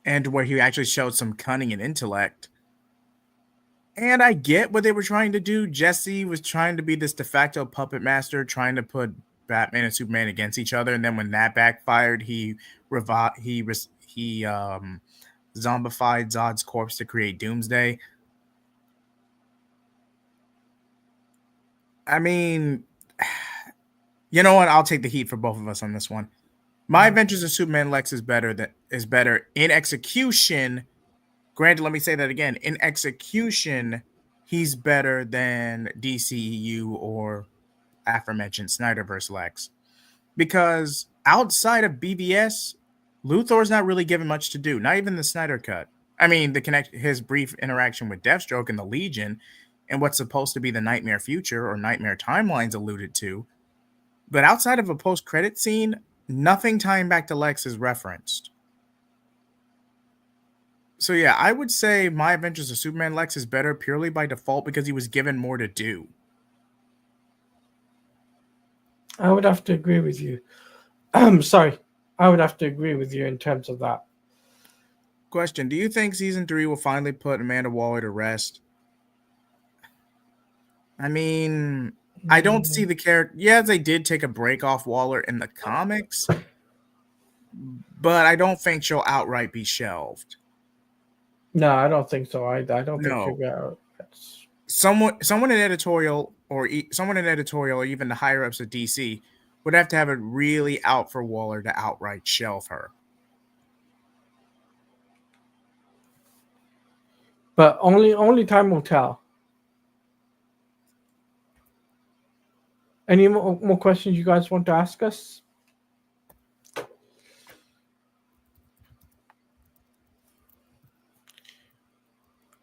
And where he actually showed some cunning and intellect. And I get what they were trying to do. Jesse was trying to be this de facto puppet master, trying to put Batman and Superman against each other. And then when that backfired, he zombified Zod's corpse to create Doomsday. I mean, you know what? I'll take the heat for both of us on this one. My Adventures of Superman Lex is better in execution. Granted, let me say that again. In execution, he's better than DCU or aforementioned Snyderverse Lex. Because outside of BVS, Luthor's not really given much to do. Not even the Snyder Cut. I mean, his brief interaction with Deathstroke and the Legion, and what's supposed to be the Nightmare Future or Nightmare Timelines alluded to. But outside of a post-credit scene, nothing tying back to Lex is referenced. So yeah, I would say My Adventures of Superman Lex is better purely by default because he was given more to do. I would have to agree with you. I'm sorry. I would have to agree with you in terms of that. Question: do you think season 3 will finally put Amanda Waller to rest? I mean, I don't see the character. Yeah, they did take a break off Waller in the comics, but I don't think she'll outright be shelved. No, I don't think so. I don't think she'll No, get out. someone in editorial someone in editorial or even the higher ups of DC would have to have it really out for Waller to outright shelve her. But only time will tell. Any more questions you guys want to ask us?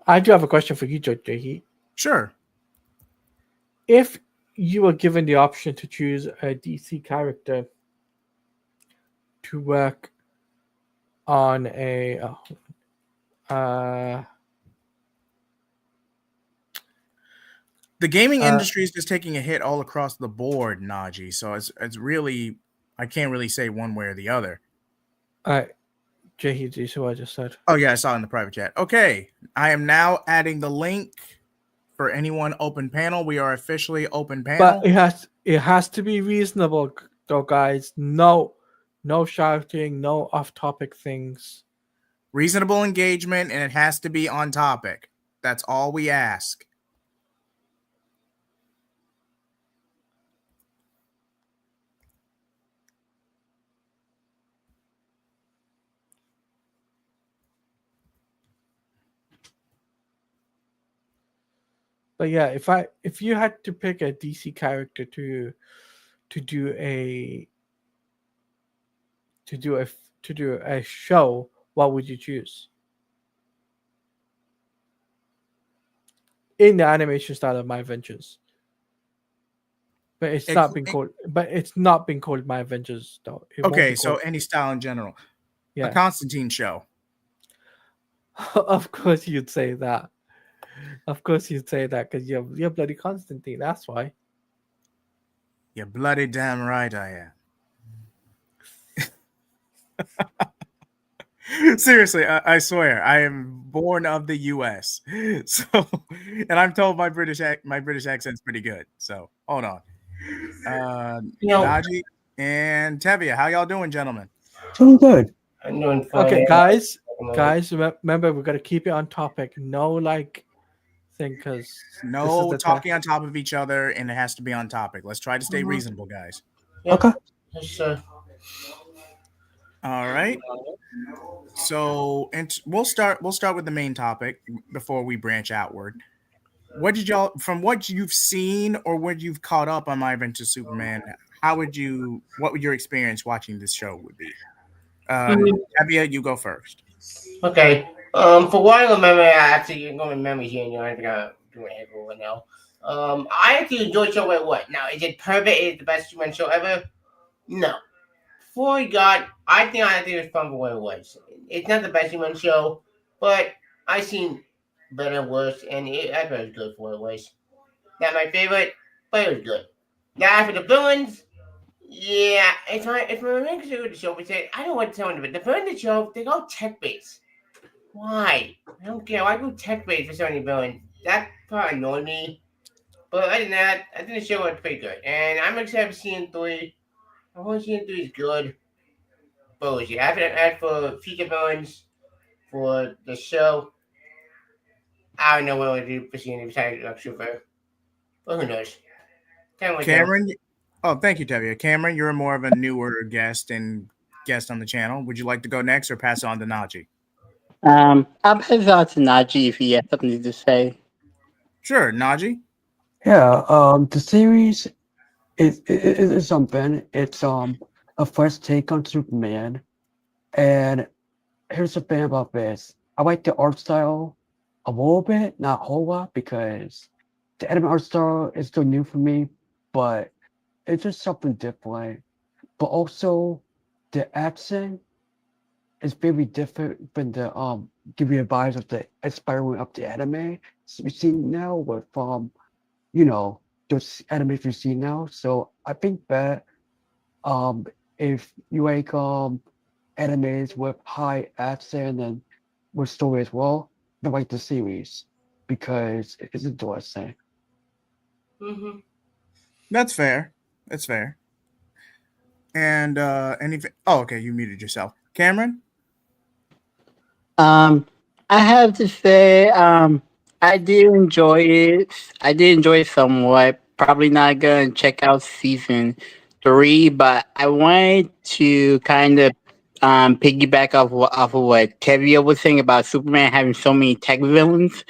I do have a question for you, Judge Jahi. Sure. If you were given the option to choose a DC character to work on The gaming industry is just taking a hit all across the board, Najee. So it's really, I can't really say one way or the other. Jahi, do you see what I just said? Oh yeah, I saw it in the private chat. Okay, I am now adding the link for anyone open panel. We are officially open panel. But it has to be reasonable, though, guys. No shouting, no off-topic things. Reasonable engagement, and it has to be on topic. That's all we ask. But yeah, if you had to pick a DC character to do a to do a to do a show, what would you choose in the animation style of My Adventures? But it's not been Including, called. But it's not been called My Adventures though. It won't okay, be so called. any style in general. A Yeah, Constantine show. of course you'd say that. Of course you'd say that because you're bloody Constantine. That's why. You're bloody damn right I am. Seriously, I swear, I am born of the U.S. So, and I'm told my British accent's pretty good. So, hold on, You know, Najee and Tevia, how y'all doing, gentlemen? Doing good. I'm doing fine. Okay, guys, Uh, remember we gotta keep it on topic. No like thing because this is No the time. talking on top of each other, and it has to be on topic. Let's try to stay Mhm. reasonable, guys. Yep. Okay. Just, All right. So, and we'll start with the main topic before we branch outward. What did y'all, from what you've seen or what you've caught up on My Adventure Superman? What would your experience watching this show would be? mhm. Tabia, you go first. Okay. For what I remember, you're going to remember here, and you're going to do a heck over now. I actually enjoyed show where what? Now, is it perfect? Is it the best human show ever? No. Before we got, I think it was fun for what it was. It's not the best human show, but I seen better, worse, and I thought it was good for what it was. Not my favorite, but it was good. Now, for the villains, yeah, it's my main concern with the show. But I don't want to tell them, but the villains of the show, they go tech based. Why? I don't care. Why go tech based for so many villains? That part annoyed me. But other than that, I think the show was pretty good. And I'm excited for season 3. I want season 3 is good. But yeah, after for future villains for the show, I don't know what I'll do for season 3 besides Super. But who knows? Time will tell. Cameron. Oh, thank you, Tabia. Cameron, you're more of a newer guest on the channel. Would you like to go next or pass it on to Najee? I'll pass it on to Najee if he has something to say. Sure, Najee. Yeah. The series is something. It's a fresh take on Superman, and here's the thing about this. I like the art style a little bit, not a whole lot, because the anime art style is still new for me, but it's just something different. But also, the accent is very different than the give you a vibes of the inspiring of the anime we see now with you know those animes we see now. So I think that um if you like animes with high accent and with story as well, you like the series because it's interesting. Mm-hmm. That's fair. That's fair. And anything? Oh, okay. You muted yourself, Cameron. Um, I have to say, I did enjoy it. I did enjoy it somewhat. Probably not gonna check out season 3, but I wanted to kind of piggyback off of what Tevia was saying about Superman having so many tech villains.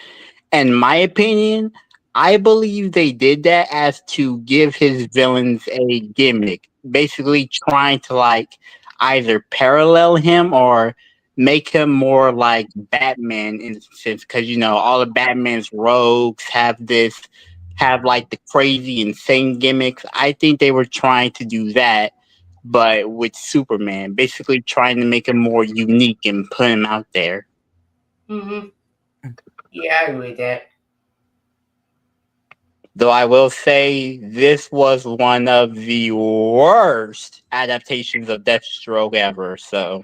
In my opinion, I believe they did that as to give his villains a gimmick, basically trying to like either parallel him or make him more like Batman in a sense, because all of Batman's rogues have like the crazy insane gimmicks. I think they were trying to do that, but with Superman, basically trying to make him more unique and put him out there. Mm-hmm. Yeah, I agree with that. Though I will say this was one of the worst adaptations of Deathstroke ever. So,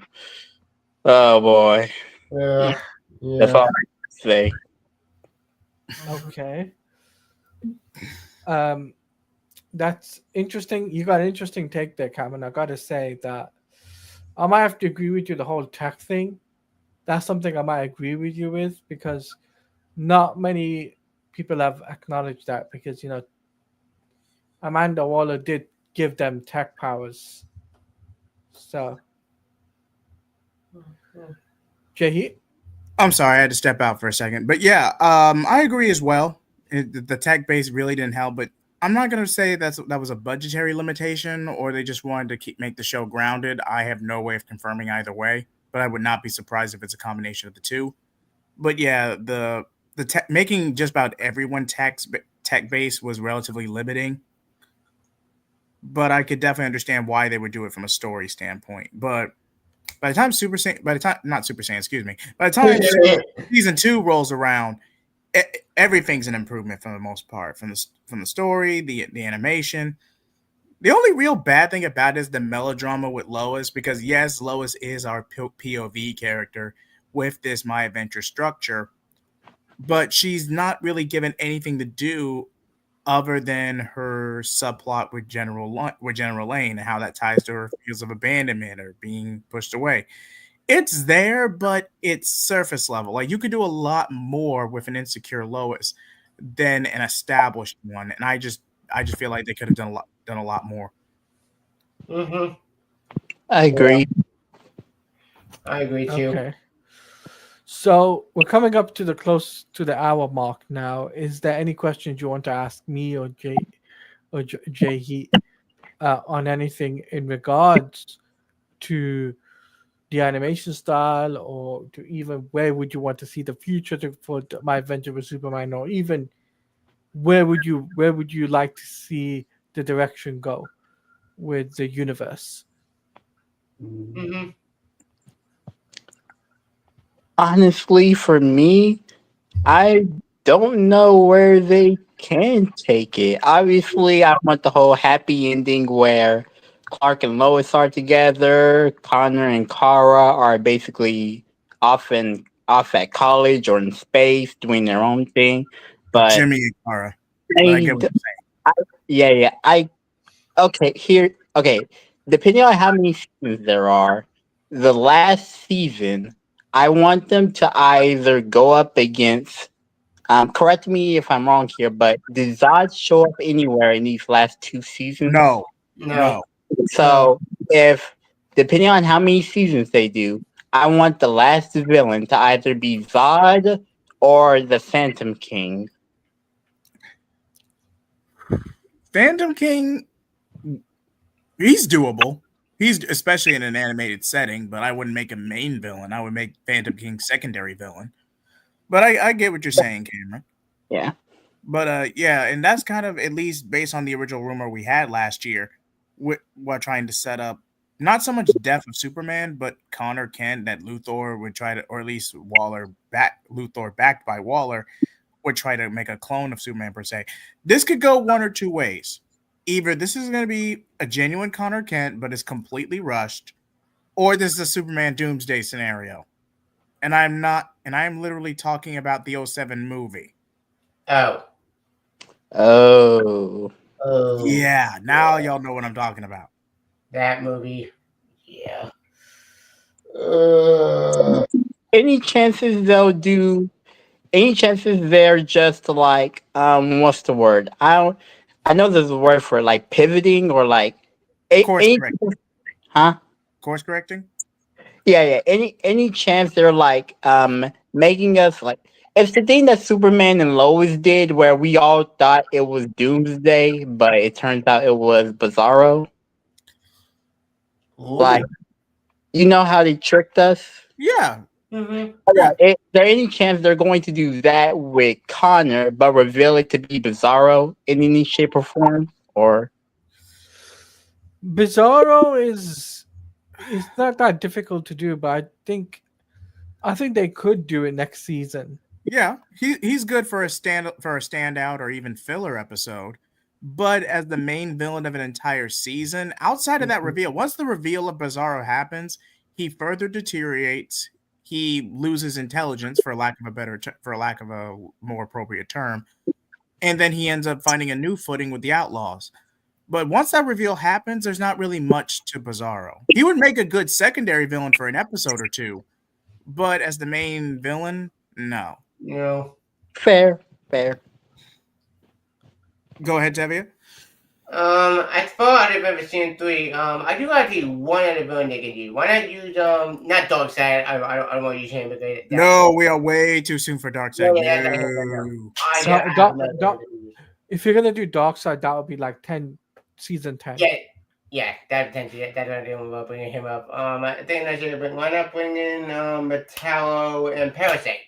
oh boy, Yeah. that's Yeah. all I can say. Okay. Um, that's interesting. You got an interesting take there, Cameron. I got to say that I might have to agree with you. The whole tech thing. That's something I might agree with you with because not many people have acknowledged that because Amanda Waller did give them tech powers. So, Jahi. I'm sorry, I had to step out for a second, but yeah, I agree as well. the tech base really didn't help. But I'm not gonna say that was a budgetary limitation or they just wanted to make the show grounded. I have no way of confirming either way, but I would not be surprised if it's a combination of the two. But yeah, the making just about everyone tech base was relatively limiting. But I could definitely understand why they would do it from a story standpoint. But by the time by the time not Super Saiyan, excuse me, by the time season 2 rolls around, everything's an improvement for the most part, from the story, the animation. The only real bad thing about it is the melodrama with Lois, because yes, Lois is our POV character with this My Adventure structure, but she's not really given anything to do other than her subplot with General Lane and how that ties to her feels of abandonment or being pushed away. It's there, but it's surface level. Like, you could do a lot more with an insecure Lois than an established one, and I just feel like they could have done a lot more. Mm-hmm. I agree. I agree too. Okay. So we're coming up to the close to the hour mark now. Is there any questions you want to ask me or Jay Heat on anything in regards to the animation style, or to even where would you want to see the future for My Adventure with Superman, or even where would you like to see the direction go with the universe? Mm-hmm. Honestly, for me, I don't know where they can take it. Obviously, I want the whole happy ending where Clark and Lois are together, Connor and Kara are basically off at college or in space doing their own thing. But Jimmy and Kara, but I I, get what you're saying. yeah, yeah, I okay. Depending on how many seasons there are, the last season, I want them to either go up against. Correct me if I'm wrong here, but did Zod show up anywhere in these last two seasons? No, No. no. No. So, if depending on how many seasons they do, I want the last villain to either be Zod or the Phantom King. Phantom King, he's doable. He's especially in an animated setting, but I wouldn't make him main villain. I would make Phantom King secondary villain. But I get what you're saying, Cameron. Yeah. But yeah, and that's kind of at least based on the original rumor we had last year, while trying to set up not so much death of Superman, but Connor Kent, that Luthor would try to, or at least Luthor backed by Waller would try to make a clone of Superman per se. This could go one or two ways. Either this is going to be a genuine Connor Kent, but it's completely rushed, or this is a Superman Doomsday scenario. And I'm literally talking about the '07 movie. Oh. Oh. Oh. Yeah, now y'all know what I'm talking about. That movie. Yeah. Any chances they'll do? Any chances they're just like what's the word? I know there's a word for it, like pivoting or like Course any correct. huh? Course correcting? Yeah, yeah. Any chance they're like making us like it's the thing that Superman and Lois did where we all thought it was Doomsday, but it turns out it was Bizarro. Ooh. Like you know how they tricked us? Yeah. Mm-hmm. Yeah. Is there any chance they're going to do that with Connor, but reveal it to be Bizarro in any shape or form? Or Bizarro is not that difficult to do, but I think they could do it next season. Yeah. He's good for a standout or even filler episode. But as the main villain of an entire season, outside of that Mhm. reveal, once the reveal of Bizarro happens, he further deteriorates. He loses intelligence, for lack of a more appropriate term, and then he ends up finding a new footing with the Outlaws. But once that reveal happens, there's not really much to Bizarro. He would make a good secondary villain for an episode or two, but as the main villain, no. No. fair, fair. Go ahead, Tevia. As far as I've ever seen 3, I do like the one other villain they can use. Why not use not Darkseid? I don't want to use him because No, we are way too soon for yeah, Darkseid. yeah, no. No. I have another villain to use. If you're gonna do Dark Side, that would be like season 10. Yeah, that potentially that's what I did about bringing him up. I think I should have been. Why not bring in Metallo and Parasite?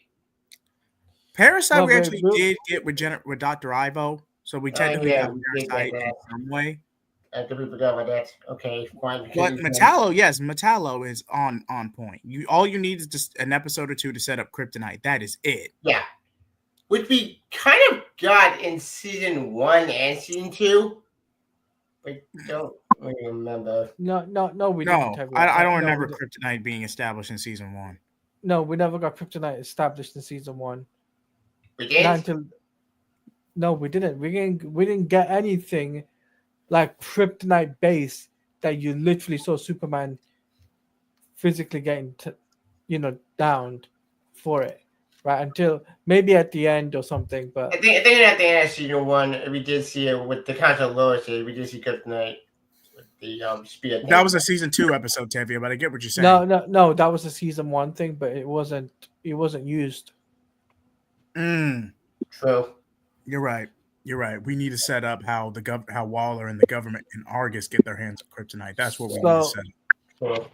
Parasite, Well, we actually did get with Dr. Ivo, so we technically yeah, got we did get Parasite in that. some way. I completely forgot about that. Okay, fine. But Metallo, yes, Metallo is on point. All you need is just an episode or two to set up Kryptonite. That is it. Yeah, which we kind of got in season 1 and season 2, but don't really remember. No, we No, didn't. I don't No, remember we didn't. Kryptonite being established in season 1. No, we never got Kryptonite established in season 1. We Not did. until no, we didn't. We didn't get anything like Kryptonite base that you literally saw Superman physically getting downed for it, right? Until maybe at the end or something. But I think at the end of season 1, we did see it with the Council of Lois. We did see Kryptonite with the spear. That was a season 2 episode, Tevia, but I get what you're saying. no, that was a season 1 thing, but it wasn't used. True. You're right. We need to set up how how Waller and the government and Argus get their hands on Kryptonite. That's what we need to set up. True.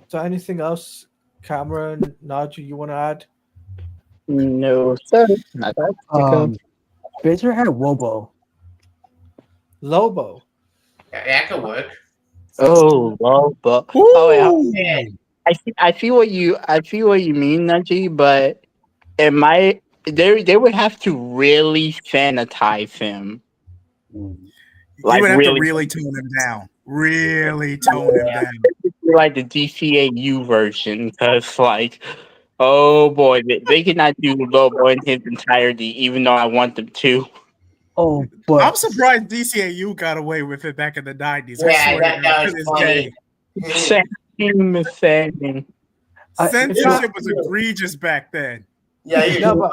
So anything else, Cameron, Najee, you want to add? No, sir. Not that. Better had Lobo. Lobo. That could work. Oh, Lobo. Oh, yeah. Yeah. I see what you mean, Najee, but it might they would have to really sanitize him. You would have to really tone him down. Really tone him down. Like the DCAU version, because oh boy, they cannot do Lobo in his entirety, even though I want them to. Oh, but I'm surprised DCAU got away with it back in the 90s. Yeah, that was funny. Same. Censorship was egregious back then. Yeah, No, but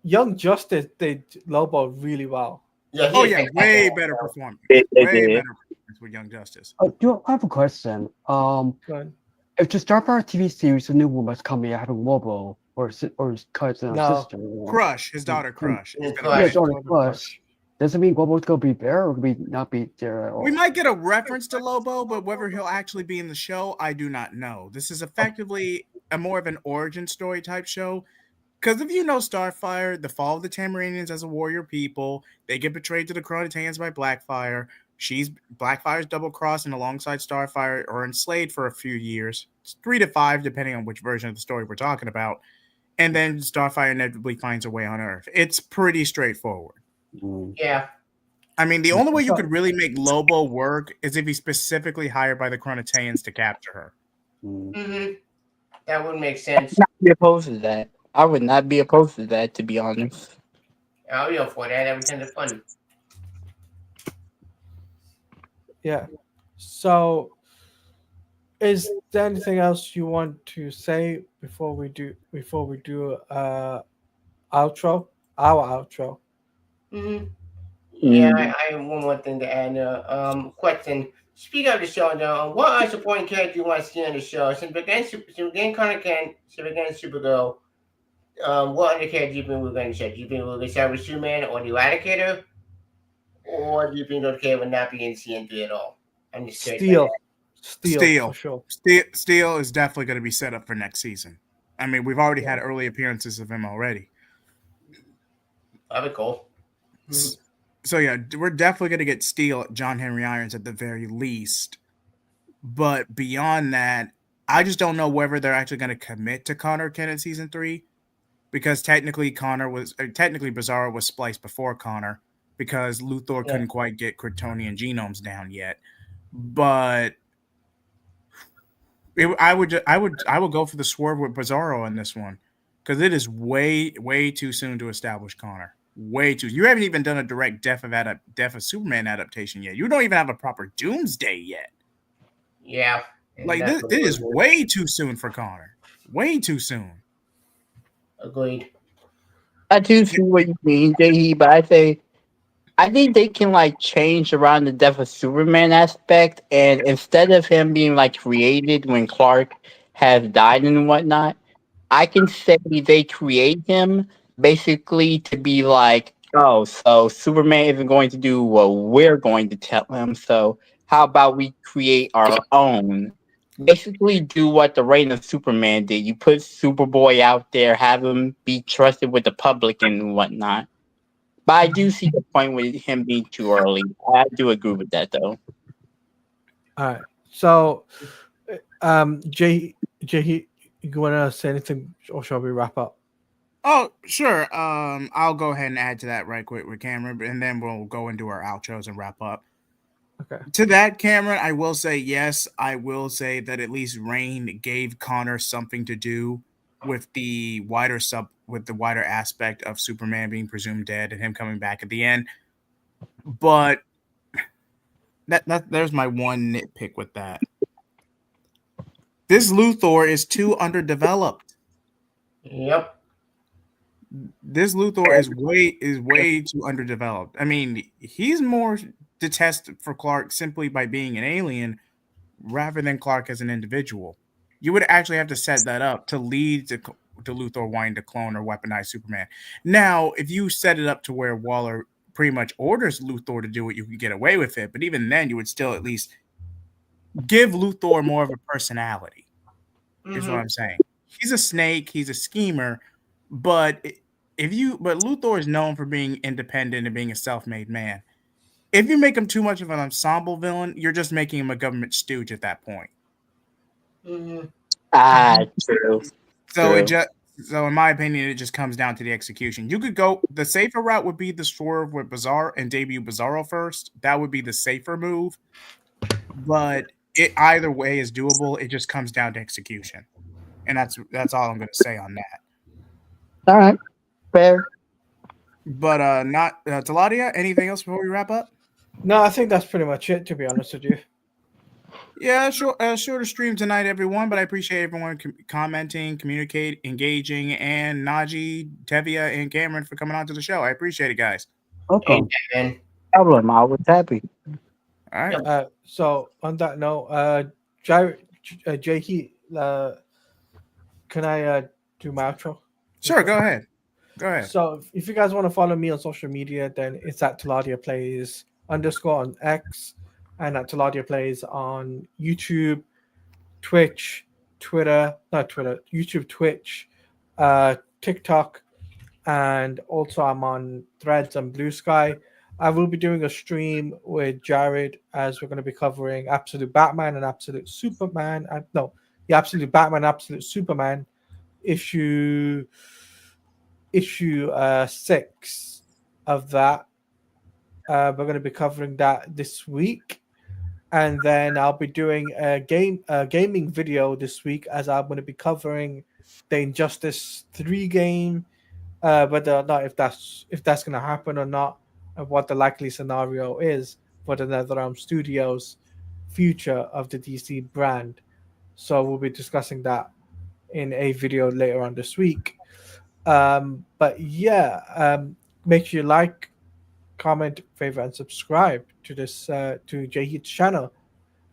Young Justice did Lobo really well. yeah. Oh yeah, way better performance. They Way did. better performance with Young Justice. I have a question. Go ahead. If the Starfire TV series, the new one was coming out having Lobo or his cousin No. or sister, Crush, his daughter Crush. is gonna Crush. be- yeah, it's only Crush. Does it mean Lobo's gonna be there or will not be there at all? We might get a reference to Lobo, but whether he'll actually be in the show, I do not know. This is effectively a more of an origin story type show. Because if you know Starfire, the fall of the Tamarinians as a warrior people, they get betrayed to the Chronotans by Blackfire. Blackfire's double crossing alongside Starfire or enslaved for a few years. It's 3 to 5, depending on which version of the story we're talking about. And then Starfire inevitably finds a way on Earth. It's pretty straightforward. Yeah. I mean, the only way you could really make Lobo work is if he's specifically hired by the Chronotans to capture her. Mm-hmm. That would make sense. Be opposed to that. I would not be opposed to that, to be honest. I'll be up for that. That would kind of fun. Yeah. So, is there anything else you want to say before we do outro? Our outro. Mm-hmm. Yeah, I have one more thing to add. Question. Speaking of the show, now, what are supporting characters you want to see on the show? Since we're getting Supergirl, what other characters do you think we're going to show? Do you think we're going to start with Superman or the Eradicator? Or do you think those characters will not be in CN3 at all? I'm just curious. Steel, for sure. Steel is definitely going to be set up for next season. I mean, we've already had early appearances of him already. That'd be cool. So yeah, we're definitely going to get Steel, John Henry Irons at the very least. But beyond that, I just don't know whether they're actually going to commit to Connor Kent in season 3, because technically Bizarro was spliced before Connor because Luthor couldn't quite get Kryptonian genomes down yet. But I would go for the swerve with Bizarro in this one, because it is way too soon to establish Connor. Way too. You haven't even done a direct Death of Superman adaptation yet. You don't even have a proper Doomsday yet. Yeah. Like this is way too soon for Connor. Way too soon. Agreed. I do see what you mean, JE, but I say I think they can like change around the death of Superman aspect, and instead of him being like created when Clark has died and whatnot, I can say they create him basically to be like, oh, so Superman isn't going to do what we're going to tell him. So how about we create our own? Basically, do what the reign of Superman did. You put Superboy out there, have him be trusted with the public and whatnot. But I do see the point with him being too early. I do agree with that, though. All right. So, Jay, you want to say anything, or shall we wrap up? Oh, sure. I'll go ahead and add to that right quick with Cameron, and then we'll go into our outros and wrap up. Okay. To that, Cameron, I will say yes. I will say that at least Rain gave Connor something to do with the wider aspect of Superman being presumed dead and him coming back at the end. But that there's my one nitpick with that. This Luthor is too underdeveloped. Yep. This Luthor is way too underdeveloped. I mean, he's more detested for Clark simply by being an alien rather than Clark as an individual. You would actually have to set that up to lead to Luthor wanting to clone or weaponize Superman. Now, if you set it up to where Waller pretty much orders Luthor to do it, you can get away with it. But even then, you would still at least give Luthor more of a personality. Is what I'm saying. He's a snake. He's a schemer, but Luthor is known for being independent and being a self-made man. If you make him too much of an ensemble villain, you're just making him a government stooge at that point. True. So True. in my opinion, it just comes down to the execution. You could go the safer route would be the swerve with Bizarro and debut Bizarro first. That would be the safer move. But it either way is doable. It just comes down to execution. And that's all I'm going to say on that. All right. Fair. But not Taladia. Anything else before we wrap up? No, I think that's pretty much it. To be honest with you. Yeah, shorter stream tonight, everyone. But I appreciate everyone commenting, engaging, and Najee, Tevia, and Cameron for coming on to the show. I appreciate it, guys. Welcome. And Problem. I was happy. All right. So on that note, Jay Heat, can I do my outro? Sure, go ahead. Go ahead. So if you guys want to follow me on social media, then it's at Taladia Plays _ on X and at Taladia Plays on YouTube, Twitch, YouTube, Twitch, TikTok, and also I'm on Threads and Blue Sky. I will be doing a stream with Jared as we're going to be covering Absolute Batman and Absolute Superman. Absolute Batman, Absolute Superman issue 6 of that. We're going to be covering that this week, and then I'll be doing a gaming video this week as I'm going to be covering the Injustice 3 game, whether or not if that's going to happen or not, and what the likely scenario is for the NetherRealm Studios future of the DC brand. So we'll be discussing that in a video later on this week. But yeah, make sure you like, comment, favorite, and subscribe to this to Jay Heat's channel.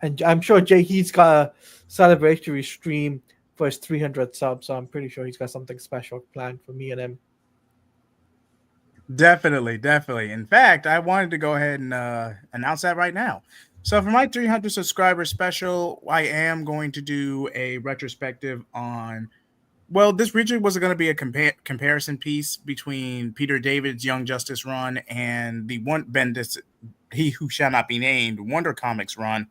And I'm sure Jay Heat's got a celebratory stream for his 300 subs, so I'm pretty sure he's got something special planned for me and him. Definitely. In fact, I wanted to go ahead and announce that right now. So for my 300 subscriber special, I am going to do a retrospective on. Well, this originally was going to be a comparison piece between Peter David's Young Justice run and the He Who Shall Not Be Named Wonder Comics run.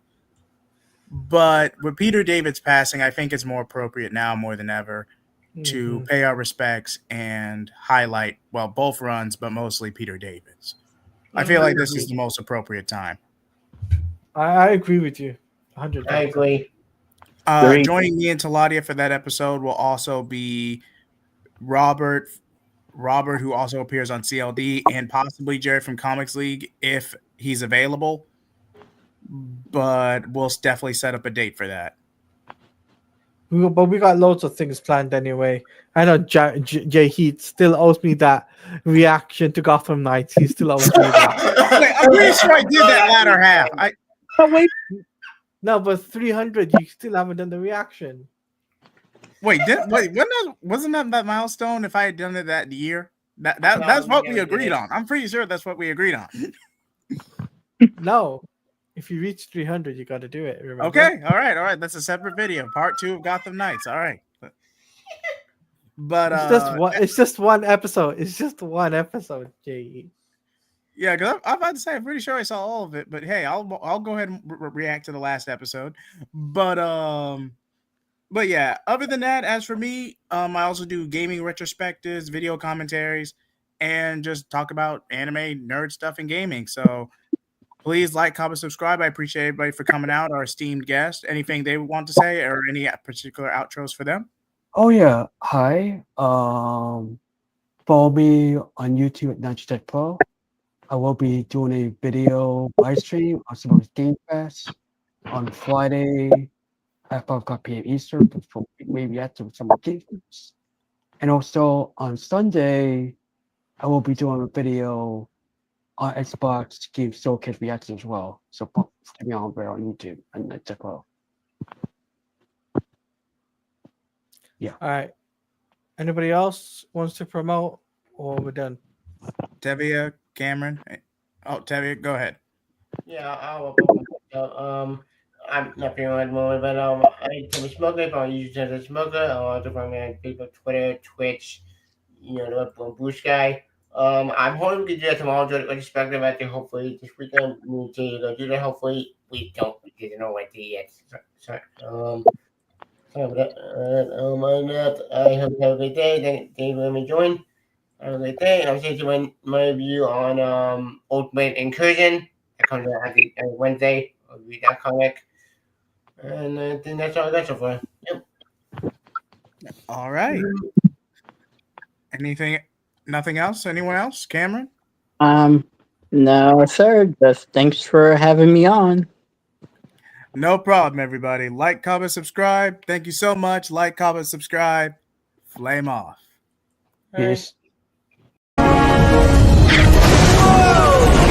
But with Peter David's passing, I think it's more appropriate now more than ever to pay our respects and highlight, well, both runs, but mostly Peter David's. I feel like this is the most appropriate time. I agree with you. 100%. I agree. Joining me in Taladia for that episode will also be Robert, who also appears on CLD, and possibly Jared from Comics League if he's available. But we'll definitely set up a date for that. But we got loads of things planned anyway. I know Jay Heat still owes me that reaction to Gotham Knights. He still owes me that. Wait, I'm pretty sure I did that latter half. Oh wait, no, but 300, you still haven't done the reaction. Wasn't that milestone? If I had done it that year, that's what we agreed on. I'm pretty sure that's what we agreed on. No, if you reach 300, you got to do it. Remember? Okay, all right. That's a separate video, part 2 of Gotham Knights. All right, but it's just one episode. It's just one episode, Jay. Yeah, because I'm about to say I'm pretty sure I saw all of it, but hey, I'll go ahead and react to the last episode. But yeah, other than that, as for me, I also do gaming retrospectives, video commentaries, and just talk about anime, nerd stuff, and gaming. So please like, comment, subscribe. I appreciate everybody for coming out. Our esteemed guest. Anything they want to say, or any particular outros for them? Oh yeah, hi. Follow me on YouTube at Nudge Pro. I will be doing a video live stream on some of the Game Fest on Friday at 5 o'clock p.m. Eastern for maybe after some of the games. And also on Sunday, I will be doing a video on Xbox Game Showcase Reaction as well. So keep me on there on YouTube and Nudge Pro. Yeah. All right. Anybody else wants to promote, or we're done? Tevia, Cameron. Oh, Tevia, go ahead. Yeah, I'm not feeling at the moment, but I am a smoker. If I use it as a smoker, I'll do my Facebook, Twitter, Twitch, Blue Sky. I'm hoping we can do that tomorrow. Do it retrospective. I think hopefully this weekend we'll do that. Hopefully we don't because I don't like to yet. Sorry. Sorry about that. I hope you have a great day. Thank you for letting me join. Have a great day. And I'm saying to my review on Ultimate Incursion. That comes out every Wednesday. I'll read that comic. And I think that's all I got so far. Yep. All right. Nothing else? Anyone else? Cameron? No, sir. Just thanks for having me on. No problem, everybody. Like, comment, subscribe. Thank you so much. Like, comment, subscribe. Flame off. Peace. Whoa!